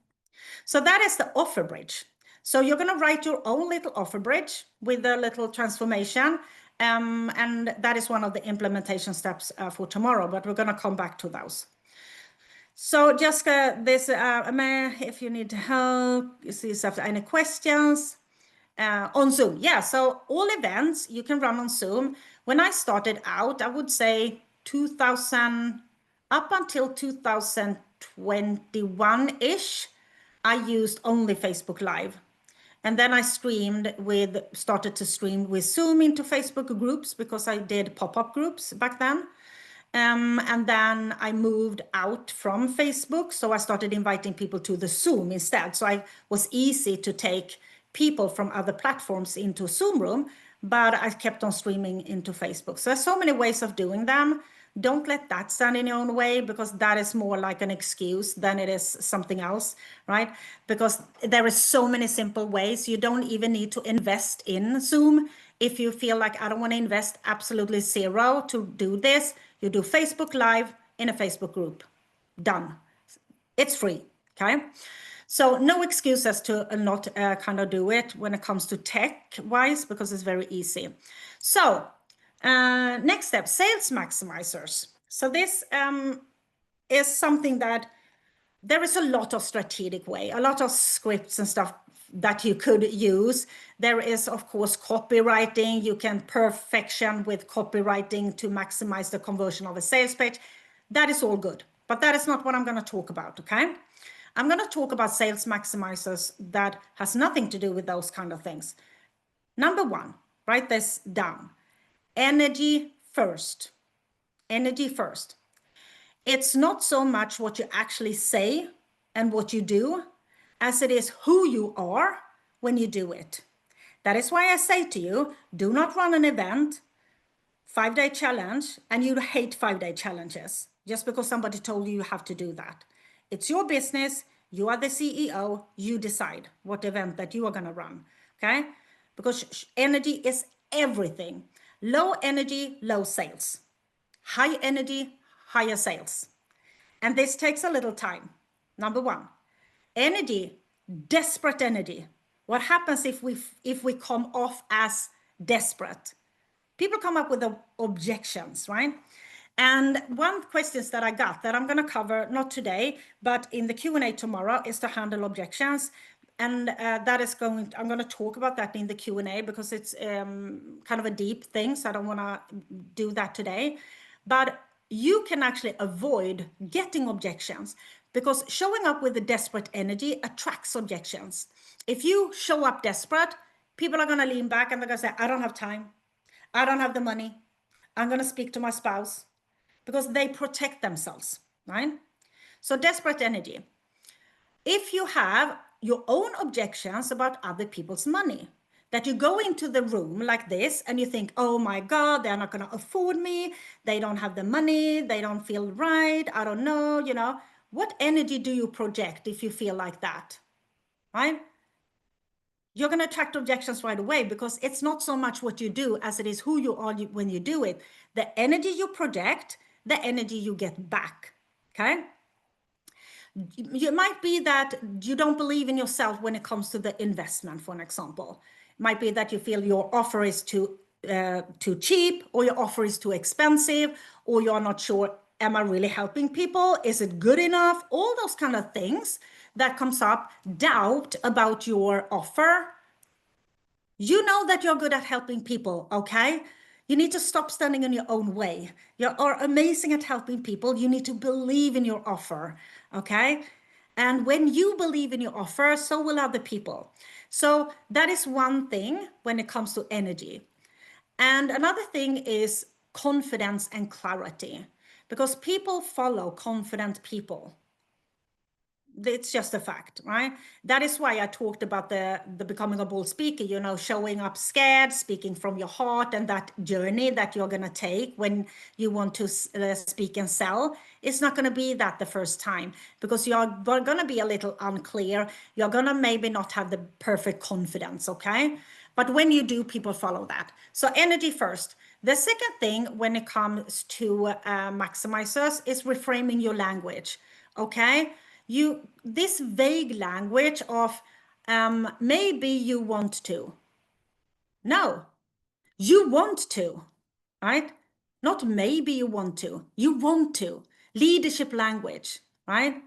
Speaker 1: So that is the offer bridge. So you're going to write your own little offer bridge with a little transformation. And that is one of the implementation steps for tomorrow, but we're going to come back to those. So Jessica, if you need help, you see if any questions. On Zoom, yeah. So all events you can run on Zoom. When I started out, I would say 2000 up until 2021-ish, I used only Facebook Live. And then I started to stream with Zoom into Facebook groups because I did pop-up groups back then. And then I moved out from Facebook. So I started inviting people to the Zoom instead. So I was easy to take people from other platforms into Zoom room, but I kept on streaming into Facebook. So there's so many ways of doing them. Don't let that stand in your own way, because that is more like an excuse than it is something else, right? Because there is so many simple ways. You don't even need to invest in Zoom. If you feel like I don't want to invest absolutely zero to do this, you do Facebook Live in a Facebook group. Done. It's free, okay? So no excuses to not kind of do it when it comes to tech-wise, because it's very easy. So next step, sales maximizers. So this is something that there is a lot of strategic way, a lot of scripts and stuff that you could use. There is, of course, copywriting. You can perfection with copywriting to maximize the conversion of a sales page. That is all good, but that is not what I'm going to talk about, okay? I'm going to talk about sales maximizers that has nothing to do with those kind of things. Number one, write this down. Energy first. Energy first. It's not so much what you actually say and what you do as it is who you are when you do it. That is why I say to you, do not run an event, 5-day challenge, and you hate 5-day challenges just because somebody told you you have to do that. It's your business. You are the CEO. You decide what event that you are going to run. Okay? Because energy is everything. Low energy, low sales. High energy, higher sales. And this takes a little time. Number one, energy, desperate energy. What happens if we come off as desperate? People come up with objections, right? And one questions that I got that I'm going to cover, not today, but in the Q&A tomorrow, is to handle objections. And that is I'm going to talk about that in the Q&A because it's kind of a deep thing. So I don't want to do that today. But you can actually avoid getting objections because showing up with a desperate energy attracts objections. If you show up desperate, people are going to lean back and they're going to say, I don't have time. I don't have the money. I'm going to speak to my spouse because they protect themselves, right? So desperate energy. If you have your own objections about other people's money, that you go into the room like this and you think, oh my God, they're not going to afford me. They don't have the money. They don't feel right. I don't know, what energy do you project if you feel like that, right? You're going to attract objections right away because it's not so much what you do as it is who you are when you do it. The energy you project, the energy you get back. Okay. It might be that you don't believe in yourself when it comes to the investment, for an example. It might be that you feel your offer is too cheap, or your offer is too expensive, or you're not sure, am I really helping people? Is it good enough? All those kind of things that comes up, doubt about your offer. You know that you're good at helping people, okay? You need to stop standing in your own way. You are amazing at helping people. You need to believe in your offer, okay? And when you believe in your offer, so will other people. So that is one thing when it comes to energy. And another thing is confidence and clarity, because people follow confident people. It's just a fact, right? That is why I talked about the becoming a bold speaker, showing up scared, speaking from your heart, and that journey that you're going to take when you want to speak and sell. It's not going to be that the first time because you're going to be a little unclear. You're going to maybe not have the perfect confidence, okay? But when you do, people follow that. So energy first. The second thing when it comes to maximizers is reframing your language, okay? This vague language of maybe you want to. No, you want to, right? Not maybe you want to. You want to. Leadership language, right?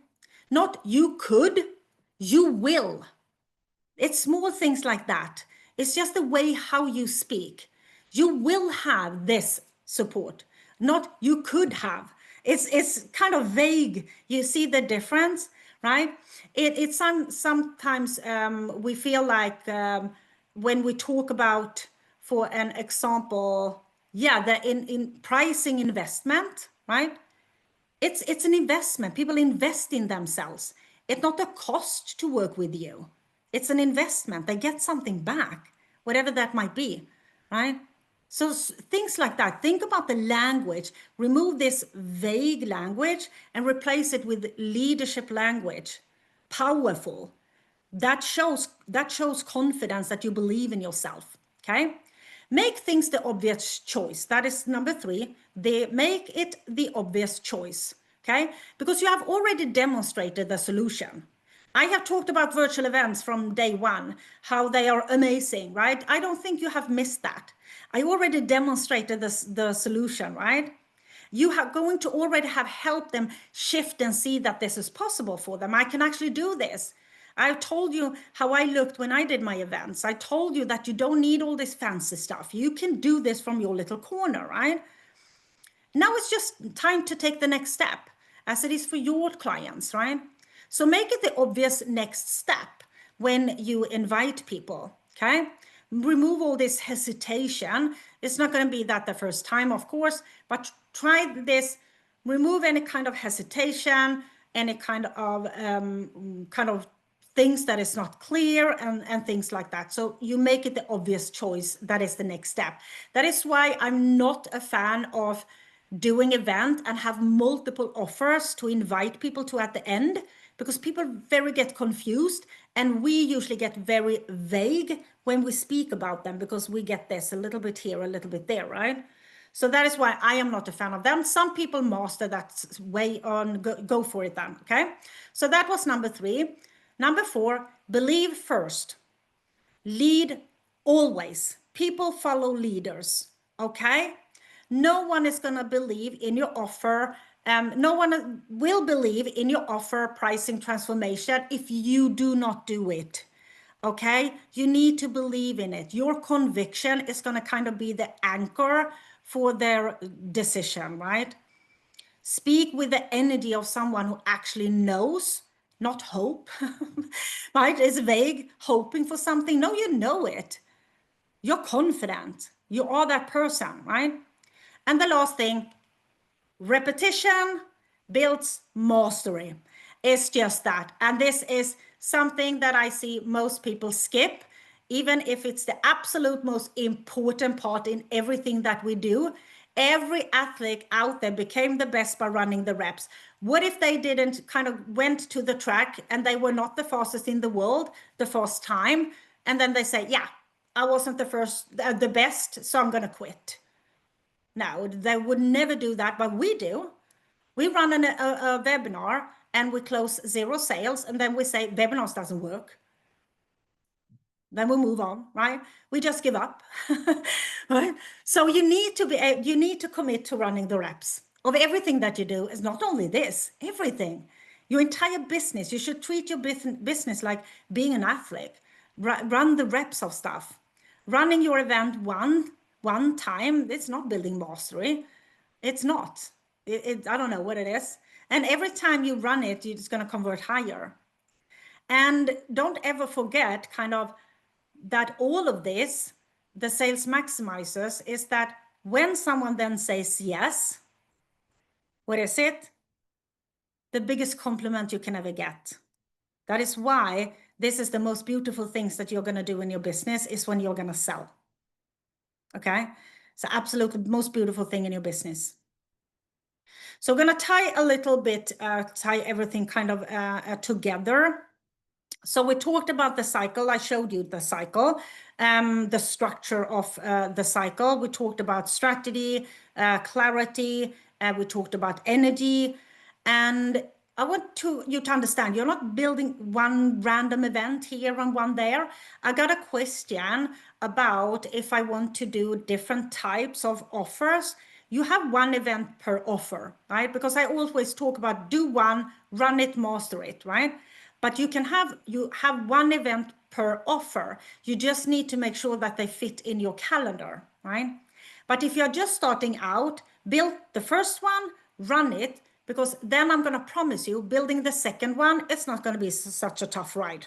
Speaker 1: Not you could, you will. It's small things like that. It's just the way how you speak. You will have this support, not you could have. It's kind of vague. You see the difference, right? It's sometimes we feel like when we talk about, for an example, in pricing investment, right? It's an investment. People invest in themselves. It's not a cost to work with you. It's an investment. They get something back, whatever that might be, right? So things like that. Think about the language. Remove this vague language and replace it with leadership language. Powerful. That shows confidence that you believe in yourself, okay? Make things the obvious choice. That is number 3. They make it the obvious choice, okay? Because you have already demonstrated the solution. I have talked about virtual events from day one, how they are amazing, right? I don't think you have missed that. I already demonstrated the solution, right? You are going to already have helped them shift and see that this is possible for them. I can actually do this. I told you how I looked when I did my events. I told you that you don't need all this fancy stuff. You can do this from your little corner, right? Now it's just time to take the next step, as it is for your clients, right? So make it the obvious next step when you invite people, okay? Remove all this hesitation. It's not going to be that the first time, of course, but try this. Remove any kind of hesitation, any kind of things that is not clear and things like that. So you make it the obvious choice. That is the next step. That is why I'm not a fan of doing event and have multiple offers to invite people to at the end, because people very get confused, and we usually get very vague when we speak about them, because we get this a little bit here, a little bit there, right? So that is why I am not a fan of them. Some people master that way on, go for it then, okay? So that was number 3. Number 4, believe first. Lead always. People follow leaders, okay? No one is going to believe in your offer. No one will believe in your offer, pricing, transformation if you do not do it. Okay, you need to believe in it. Your conviction is going to kind of be the anchor for their decision, right? Speak with the energy of someone who actually knows, not hope, right? It's vague, hoping for something. No, you know it. You're confident. You are that person, right? And the last thing, repetition builds mastery. It's just that. And this is something that I see most people skip, even if it's the absolute most important part in everything that we do. Every athlete out there became the best by running the reps. What if they didn't kind of went to the track and they were not the fastest in the world the first time? And then they say, yeah, I wasn't the best, so I'm going to quit. No, they would never do that, but we do. We run a webinar and we close 0 sales, and then we say webinars doesn't work. Then we move on, right? We just give up, right? So you need to commit to running the reps of everything that you do. Is not only this, everything, your entire business. You should treat your business like being an athlete. Run the reps of stuff. Running your event one time, it's not building mastery. It's not. I don't know what it is. And every time you run it, you're just going to convert higher. And don't ever forget kind of that all of this, the sales maximizers, is that when someone then says yes, what is it? The biggest compliment you can ever get. That is why this is the most beautiful things that you're going to do in your business, is when you're going to sell. Okay? It's the absolute most beautiful thing in your business. So we're going to tie a little bit, tie everything kind of together. So we talked about the cycle. I showed you the cycle, the structure of the cycle. We talked about strategy, clarity. We talked about energy. And I want you to understand, you're not building one random event here and one there. I got a question about if I want to do different types of offers. You have one event per offer, right? Because I always talk about do one, run it, master it, right? But you have one event per offer. You just need to make sure that they fit in your calendar, right? But if you're just starting out, build the first one, run it, because then I'm going to promise you, building the second one, it's not going to be such a tough ride,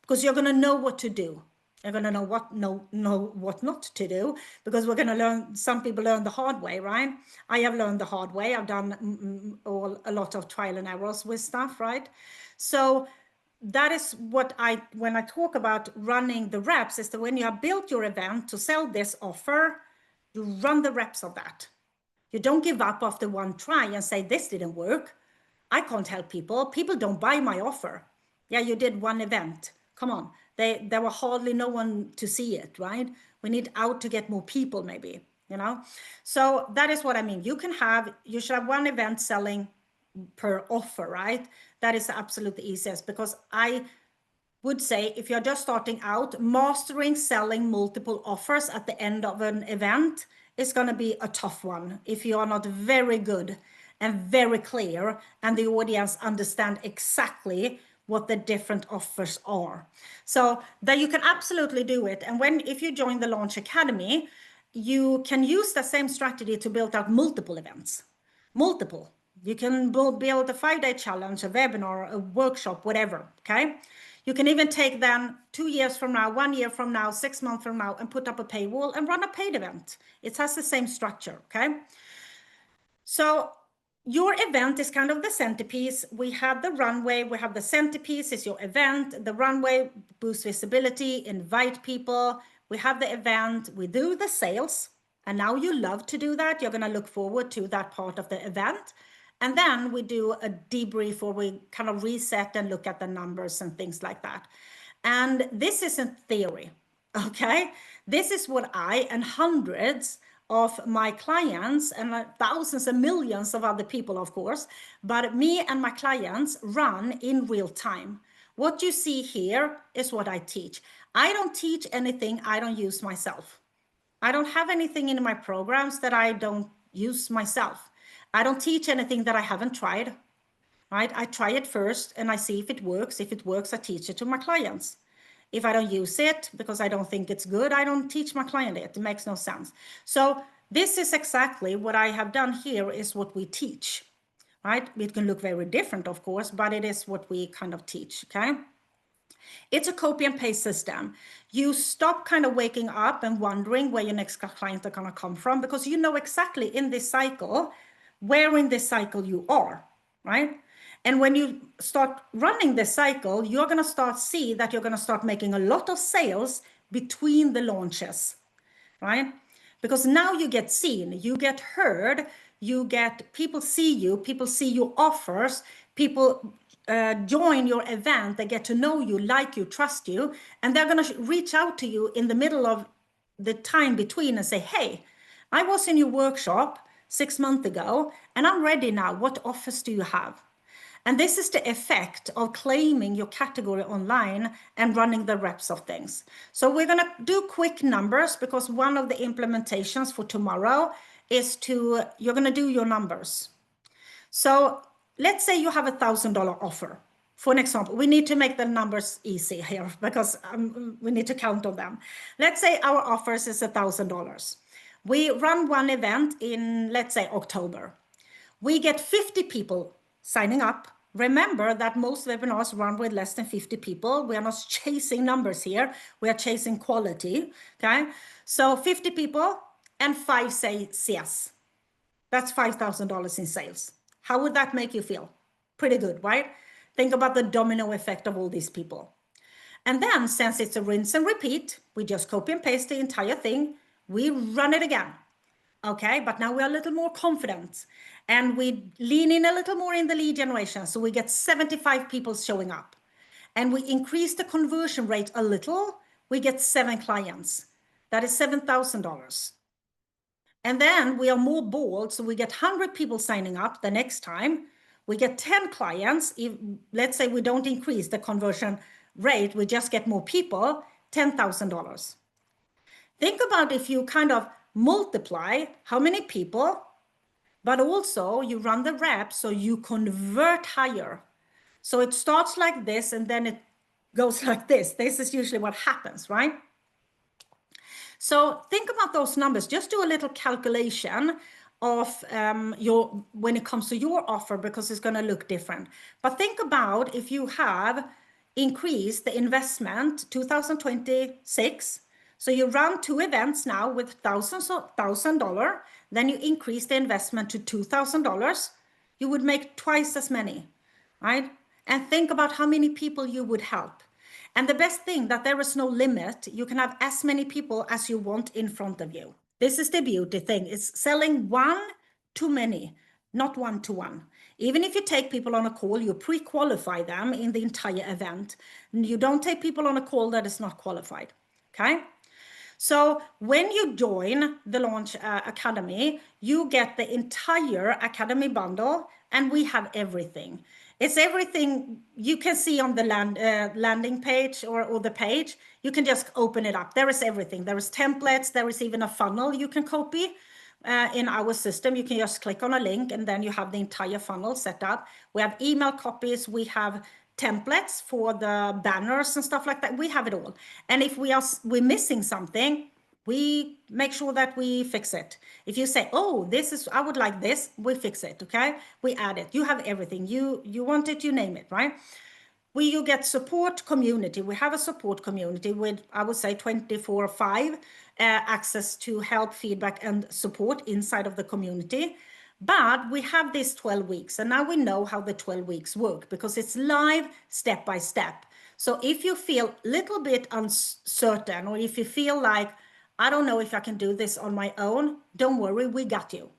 Speaker 1: because you're going to know what to do. You're going to know what not to do, because we're going to learn. Some people learn the hard way, right? I have learned the hard way. I've done a lot of trial and errors with stuff, right? So that is what when I talk about running the reps, is that when you have built your event to sell this offer, you run the reps of that. You don't give up after one try and say, this didn't work. I can't help people. People don't buy my offer. Yeah, you did one event. Come on. There were hardly no one to see it, right? We need out to get more people, maybe, you know? So that is what I mean. You should have one event selling per offer, right? That is the absolute easiest, because I would say if you're just starting out, mastering selling multiple offers at the end of an event is going to be a tough one if you are not very good and very clear, and the audience understand exactly what the different offers are. So that you can absolutely do it. And if you join the Launch Academy, you can use the same strategy to build out multiple events. Multiple. You can build a 5-day challenge, a webinar, a workshop, whatever, okay? You can even take them 2 years from now, 1 year from now, 6 months from now, and put up a paywall and run a paid event. It has the same structure, okay? So your event is kind of the centerpiece. We have the runway, we have the centerpiece is your event. The runway boosts visibility, invite people. We have the event, we do the sales. And now you love to do that. You're going to look forward to that part of the event. And then we do a debrief where we kind of reset and look at the numbers and things like that. And this isn't theory, okay? This is what I and hundreds of my clients and thousands and millions of other people, of course, but me and my clients run in real time. What you see here is what I teach. I don't teach anything I don't use myself. I don't have anything in my programs that I don't use myself. I don't teach anything that I haven't tried, right? I try it first and I see if it works. If it works, I teach it to my clients. If I don't use it because I don't think it's good, I don't teach my client it. It makes no sense. So this is exactly what I have done here is what we teach, right? It can look very different, of course, but it is what we kind of teach, okay? It's a copy and paste system. You stop kind of waking up and wondering where your next client are going to come from because you know exactly in this cycle, where in this cycle you are, right? And when you start running this cycle, you're going to start see that you're going to start making a lot of sales between the launches, right? Because now you get seen, you get heard, you get people see you, people see your offers, people join your event, they get to know you, like you, trust you, and they're going to reach out to you in the middle of the time between and say, hey, I was in your workshop 6 months ago and I'm ready now. What offers do you have? And this is the effect of claiming your category online and running the reps of things. So we're going to do quick numbers because one of the implementations for tomorrow is you're going to do your numbers. So let's say you have $1,000 offer. For an example, we need to make the numbers easy here because we need to count on them. Let's say our offers is $1,000. We run one event in, let's say, October. We get 50 people signing up. Remember that most webinars run with less than 50 people. We are not chasing numbers here. We are chasing quality, okay? So 50 people and 5 say yes. That's $5,000 in sales. How would that make you feel? Pretty good, right? Think about the domino effect of all these people. And then since it's a rinse and repeat, we just copy and paste the entire thing. We run it again. Okay, but now we're a little more confident and we lean in a little more in the lead generation. So we get 75 people showing up and we increase the conversion rate a little. We get 7 clients. That is $7,000. And then we are more bold. So we get 100 people signing up the next time. We get 10 clients. If, let's say we don't increase the conversion rate, we just get more people, $10,000. Think about if you kind of multiply how many people, but also you run the reps so you convert higher. So it starts like this and then it goes like this. This is usually what happens, right? So think about those numbers. Just do a little calculation of when it comes to your offer because it's going to look different. But think about if you have increased the investment 2026. So you run 2 events now with $1,000, then you increase the investment to $2,000, you would make twice as many, right? And think about how many people you would help. And the best thing that there is no limit. You can have as many people as you want in front of you. This is the beauty thing. It's selling one to many, not one to one. Even if you take people on a call, you pre-qualify them in the entire event. You don't take people on a call that is not qualified, okay? So when you join the Launch Academy, you get the entire Academy bundle and we have everything. It's everything you can see on the landing page or the page. You can just open it up. There is everything. There is templates. There is even a funnel you can copy in our system. You can just click on a link and then you have the entire funnel set up. We have email copies. We have templates for the banners and stuff like that. We have it all. And if we're missing something, we make sure that we fix it. If you say, oh, I would like this, we fix it, okay? We add it. You have everything. You want it, you name it, right? You get support community. We have a support community with, I would say, 24/5 access to help, feedback, and support inside of the community. But we have these 12 weeks, and now we know how the 12 weeks work because it's live step by step. So if you feel a little bit uncertain, or if you feel like, I don't know if I can do this on my own, don't worry, we got you.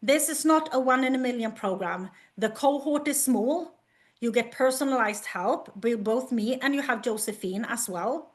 Speaker 1: This is not a 1 in a million program. The cohort is small. You get personalized help by both me, and you have Josephine as well.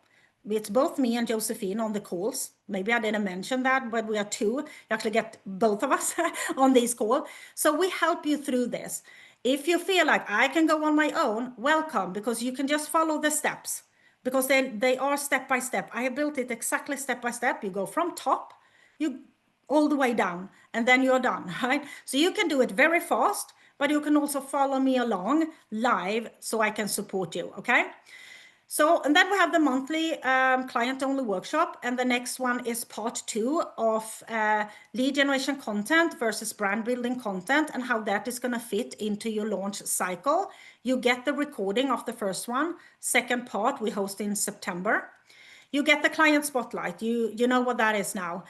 Speaker 1: It's both me and Josephine on the calls. Maybe I didn't mention that, but we are two. You actually get both of us on these calls. So we help you through this. If you feel like I can go on my own, welcome, because you can just follow the steps, because they are step by step. I have built it exactly step by step. You go from top, you all the way down, and then you're done, right? So you can do it very fast, but you can also follow me along live so I can support you, okay? So, and then we have the monthly client-only workshop, and the next one is part 2 of lead generation content versus brand building content, and how that is going to fit into your launch cycle. You get the recording of the first one. Second part we host in September. You get the client spotlight. You know what that is now.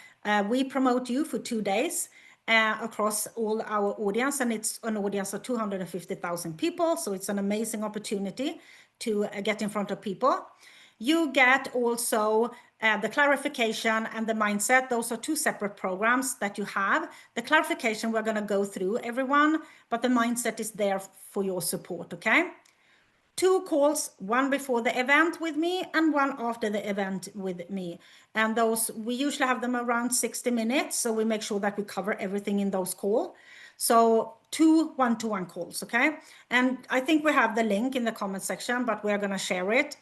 Speaker 1: We promote you for 2 days across all our audience, and it's an audience of 250,000 people. So it's an amazing opportunity to get in front of people. You get also the clarification and the mindset. Those are 2 separate programs that you have. The clarification we're going to go through, everyone, but the mindset is there for your support, okay? 2 calls, one before the event with me and one after the event with me. And those, we usually have them around 60 minutes. So we make sure that we cover everything in those calls. So 2 one-to-one calls, okay? And I think we have the link in the comment section, but we're going to share it.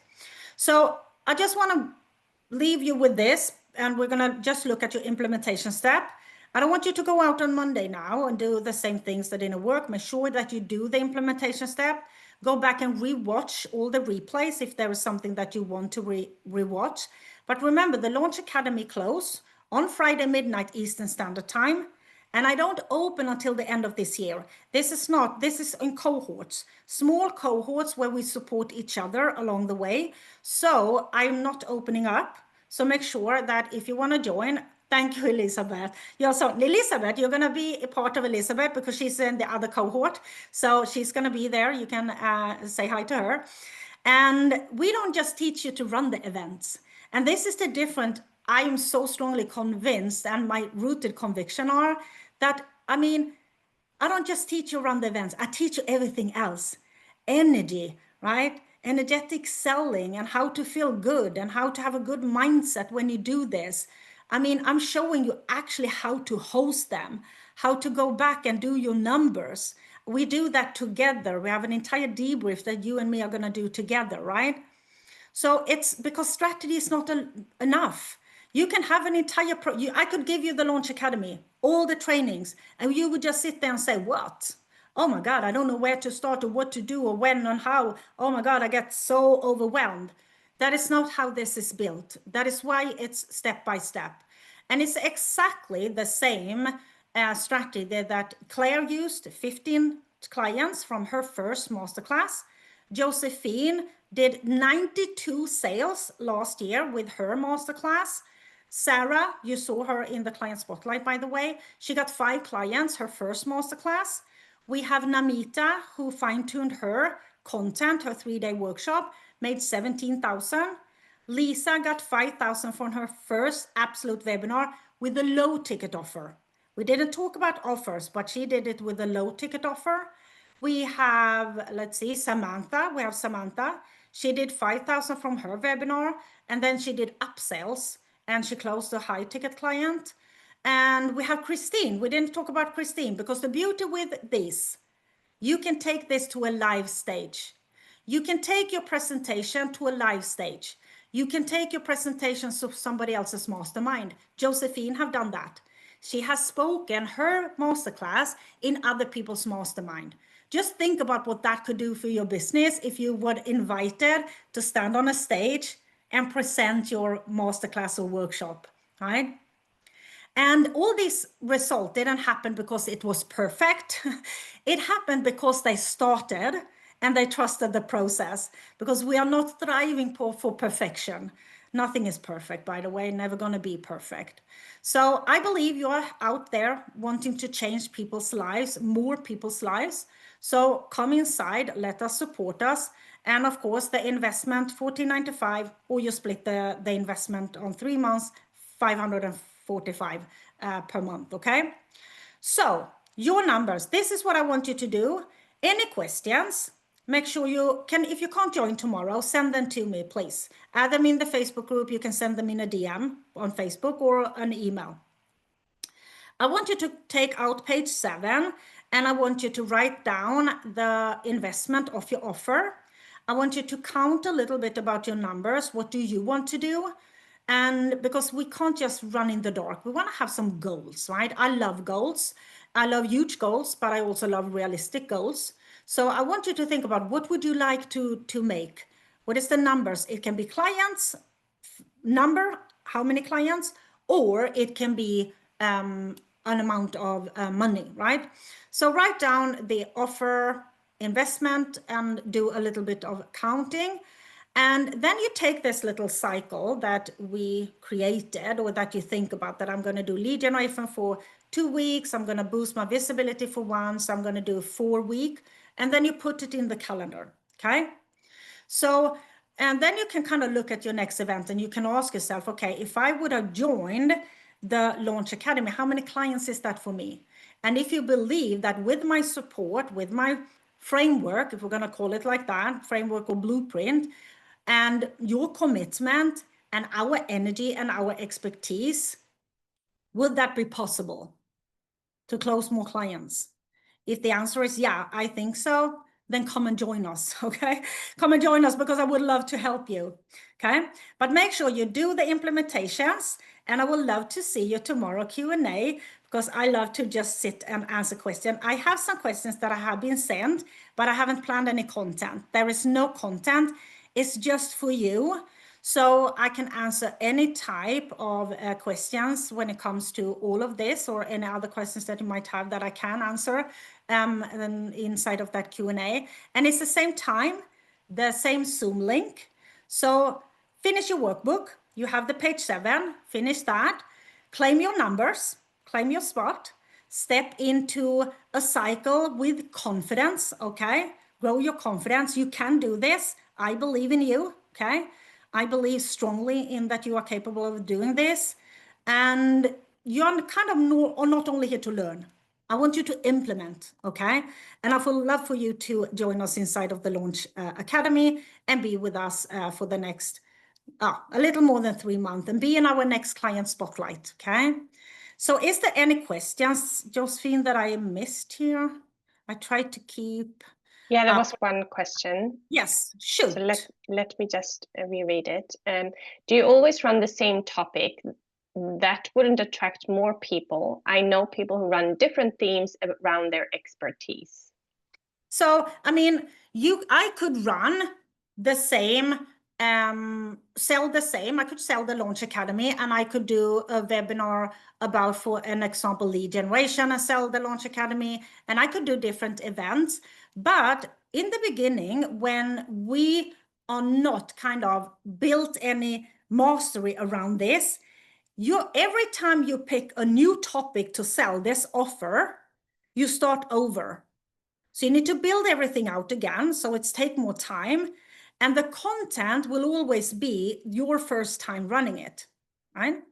Speaker 1: So I just want to leave you with this, and we're going to just look at your implementation step. I don't want you to go out on Monday now and do the same things that didn't work. Make sure that you do the implementation step. Go back and rewatch all the replays if there is something that you want to rewatch. But remember, the Launch Academy close on Friday midnight Eastern Standard Time. And I don't open until the end of this year. This is in cohorts, small cohorts where we support each other along the way. So I'm not opening up. So make sure that if you want to join, thank you, Elizabeth. Elizabeth, you're going to be a part of Elizabeth because she's in the other cohort. So she's going to be there. You can say hi to her. And we don't just teach you to run the events. And this is the different. I am so strongly convinced, and my rooted conviction are that, I mean, I don't just teach you run the events. I teach you everything else. Energy, right? Energetic selling, and how to feel good, and how to have a good mindset when you do this. I mean, I'm showing you actually how to host them, how to go back and do your numbers. We do that together. We have an entire debrief that you and me are going to do together, right? So it's because strategy is not enough. You can have an entire I could give you the Launch Academy, all the trainings, and you would just sit there and say, what? Oh my God, I don't know where to start or what to do or when and how. Oh my God, I get so overwhelmed. That is not how this is built. That is why it's step by step. And it's exactly the same strategy that Claire used, 15 clients from her first masterclass. Josephine did 92 sales last year with her masterclass. Sarah, you saw her in the client spotlight, by the way. She got 5 clients, her first masterclass. We have Namita, who fine-tuned her content, her 3-day workshop, made 17,000. Lisa got 5,000 from her first absolute webinar with a low ticket offer. We didn't talk about offers, but she did it with a low ticket offer. We have, let's see, Samantha. We have Samantha. She did 5,000 from her webinar, and then she did upsells, and she closed a high ticket client. And we have Christine. We didn't talk about Christine because the beauty with this, you can take this to a live stage. You can take your presentation to a live stage. You can take your presentations to somebody else's mastermind. Josephine have done that. She has spoken her masterclass in other people's mastermind. Just think about what that could do for your business if you were invited to stand on a stage and present your masterclass or workshop, right? And all this result didn't happen because it was perfect. It happened because they started and they trusted the process, because we are not striving for perfection. Nothing is perfect, by the way, never going to be perfect. So I believe you are out there wanting to change people's lives, more people's lives. So come inside, let us support us. And of course, the investment, 14.95, or you split the investment on 3 months, 545 per month, okay? So your numbers, this is what I want you to do. Any questions? Make sure you can, if you can't join tomorrow, send them to me, please. Add them in the Facebook group. You can send them in a DM on Facebook or an email. I want you to take out page 7 and I want you to write down the investment of your offer. I want you to count a little bit about your numbers. What do you want to do? And because we can't just run in the dark, we want to have some goals, right? I love goals. I love huge goals, but I also love realistic goals. So I want you to think about what would you like to make? What is the numbers? It can be clients, number, how many clients, or it can be an amount of money, right? So write down the offer, investment, and do a little bit of counting. And then you take this little cycle that we created, or that you think about, that I'm going to do lead generation for 2 weeks, I'm going to boost my visibility for once, I'm going to do 4 weeks, and then you put it in the calendar, okay? So, and then you can kind of look at your next event and you can ask yourself, okay, if I would have joined the Launch Academy, how many clients is that for me? And if you believe that with my support, with my framework, if we're going to call it like that, framework or blueprint, and your commitment and our energy and our expertise, would that be possible to close more clients? If the answer is yeah, I think so, then come and join us, okay? Come and join us, because I would love to help you, okay? But make sure you do the implementations, and I would love to see you tomorrow Q&A, because I love to just sit and answer questions. I have some questions that I have been sent, but I haven't planned any content. There is no content. It's just for you. So I can answer any type of questions when it comes to all of this, or any other questions that you might have that I can answer and inside of that Q&A. And it's the same time, the same Zoom link. So finish your workbook. You have the page 7, finish that, claim your numbers, claim your spot, step into a cycle with confidence, okay? Grow your confidence. You can do this. I believe in you, okay? I believe strongly in that you are capable of doing this. And you're kind of not only here to learn. I want you to implement, okay? And I would love for you to join us inside of the Launch Academy and be with us for the next, a little more than 3 months, and be in our next client spotlight, okay? So is there any questions, Josephine, that I missed here? I tried to keep...
Speaker 2: Yeah, there was one question.
Speaker 1: Yes, shoot.
Speaker 2: So let me just reread it. Do you always run the same topic? That wouldn't attract more people. I know people who run different themes around their expertise.
Speaker 1: So, I mean, I could run the same, sell the same. I could sell the Launch Academy, and I could do a webinar about, for an example, lead generation, and sell the Launch Academy, and I could do different events. But in the beginning, when we are not kind of built any mastery around this, every time you pick a new topic to sell this offer, you start over. So you need to build everything out again, so it's take more time, and the content will always be your first time running it, right?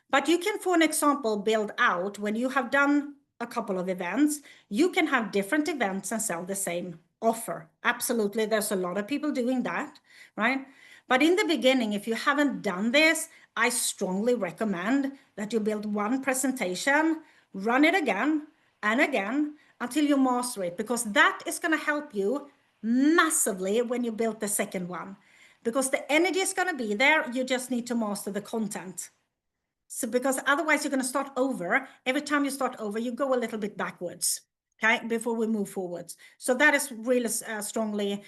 Speaker 1: But you can, for an example, build out when you have done a couple of events, you can have different events and sell the same offer. Absolutely, there's a lot of people doing that, right? But in the beginning, if you haven't done this, I strongly recommend that you build one presentation, run it again and again until you master it, because that is going to help you massively when you build the second one, because the energy is going to be there. You just need to master the content. So because otherwise you're going to start over. Every time you start over, you go a little bit backwards, okay, before we move forwards. So that is really strongly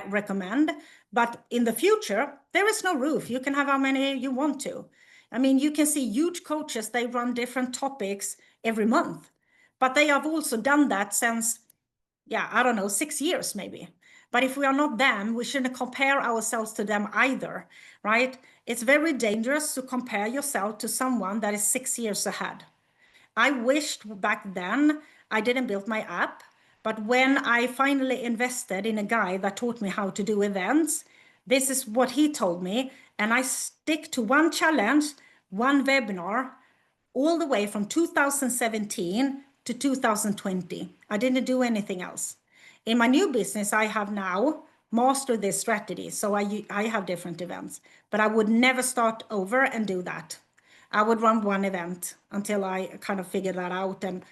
Speaker 1: recommend. But in the future, there is no roof. You can have how many you want to. I mean, you can see huge coaches, they run different topics every month, but they have also done that since, yeah, I don't know, 6 years maybe. But if we are not them, we shouldn't compare ourselves to them either, right? It's very dangerous to compare yourself to someone that is 6 years ahead. I wished back then I didn't build my app, but when I finally invested in a guy that taught me how to do events, this is what he told me. And I stick to one challenge, one webinar, all the way from 2017 to 2020. I didn't do anything else. In my new business, I have now mastered this strategy. So I have different events, but I would never start over and do that. I would run one event until I kind of figure that out and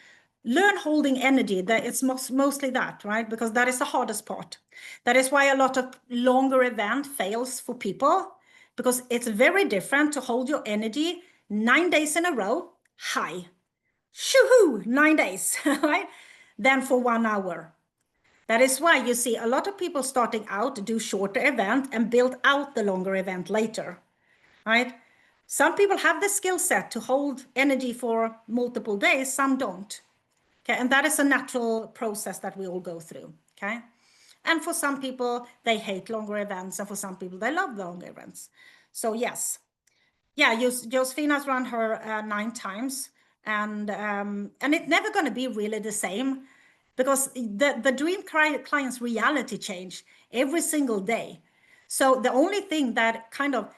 Speaker 1: learn holding energy. That it's mostly that, right? Because that is the hardest part. That is why a lot of longer event fails for people, because it's very different to hold your energy 9 days in a row, high, shoo-hoo, 9 days, right? Than for 1 hour. That is why you see a lot of people starting out to do shorter event and build out the longer event later, right? Some people have the skill set to hold energy for multiple days, some don't. Okay, and that is a natural process that we all go through. Okay, and for some people they hate longer events, and for some people they love longer events. So yes, yeah, Josefina's run her 9 times, and it's never going to be really the same, because the dream client's reality change every single day. So the only thing that kind of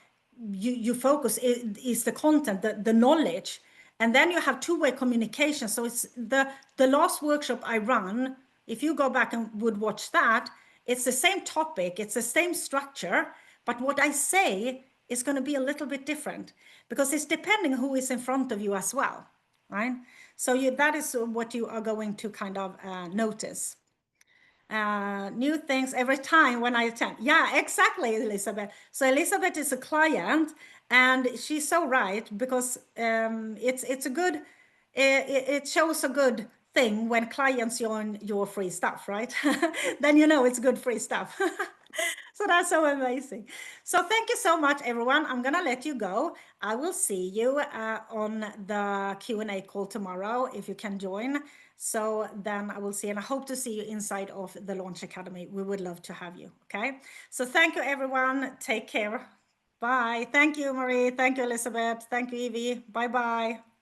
Speaker 1: you focus is the content, the knowledge, and then you have two-way communication. So it's the last workshop I run. If you go back and would watch that, it's the same topic, it's the same structure, but what I say is going to be a little bit different, because it's depending who is in front of you as well, right? So that is what you are going to kind of notice. New things every time when I attend. Yeah, exactly, Elizabeth. So Elizabeth is a client, and she's so right, because it's a good, it shows a good thing when clients join your free stuff, right? Then you know it's good free stuff. So that's so amazing. So thank you so much, everyone. I'm gonna let you go. I will see you on the Q&A call tomorrow if you can join. So then I will see, and I hope to see you inside of the Launch Academy. We would love to have you. Okay. So thank you, everyone. Take care. Bye. Thank you, Marie. Thank you, Elizabeth. Thank you, Evie. Bye bye.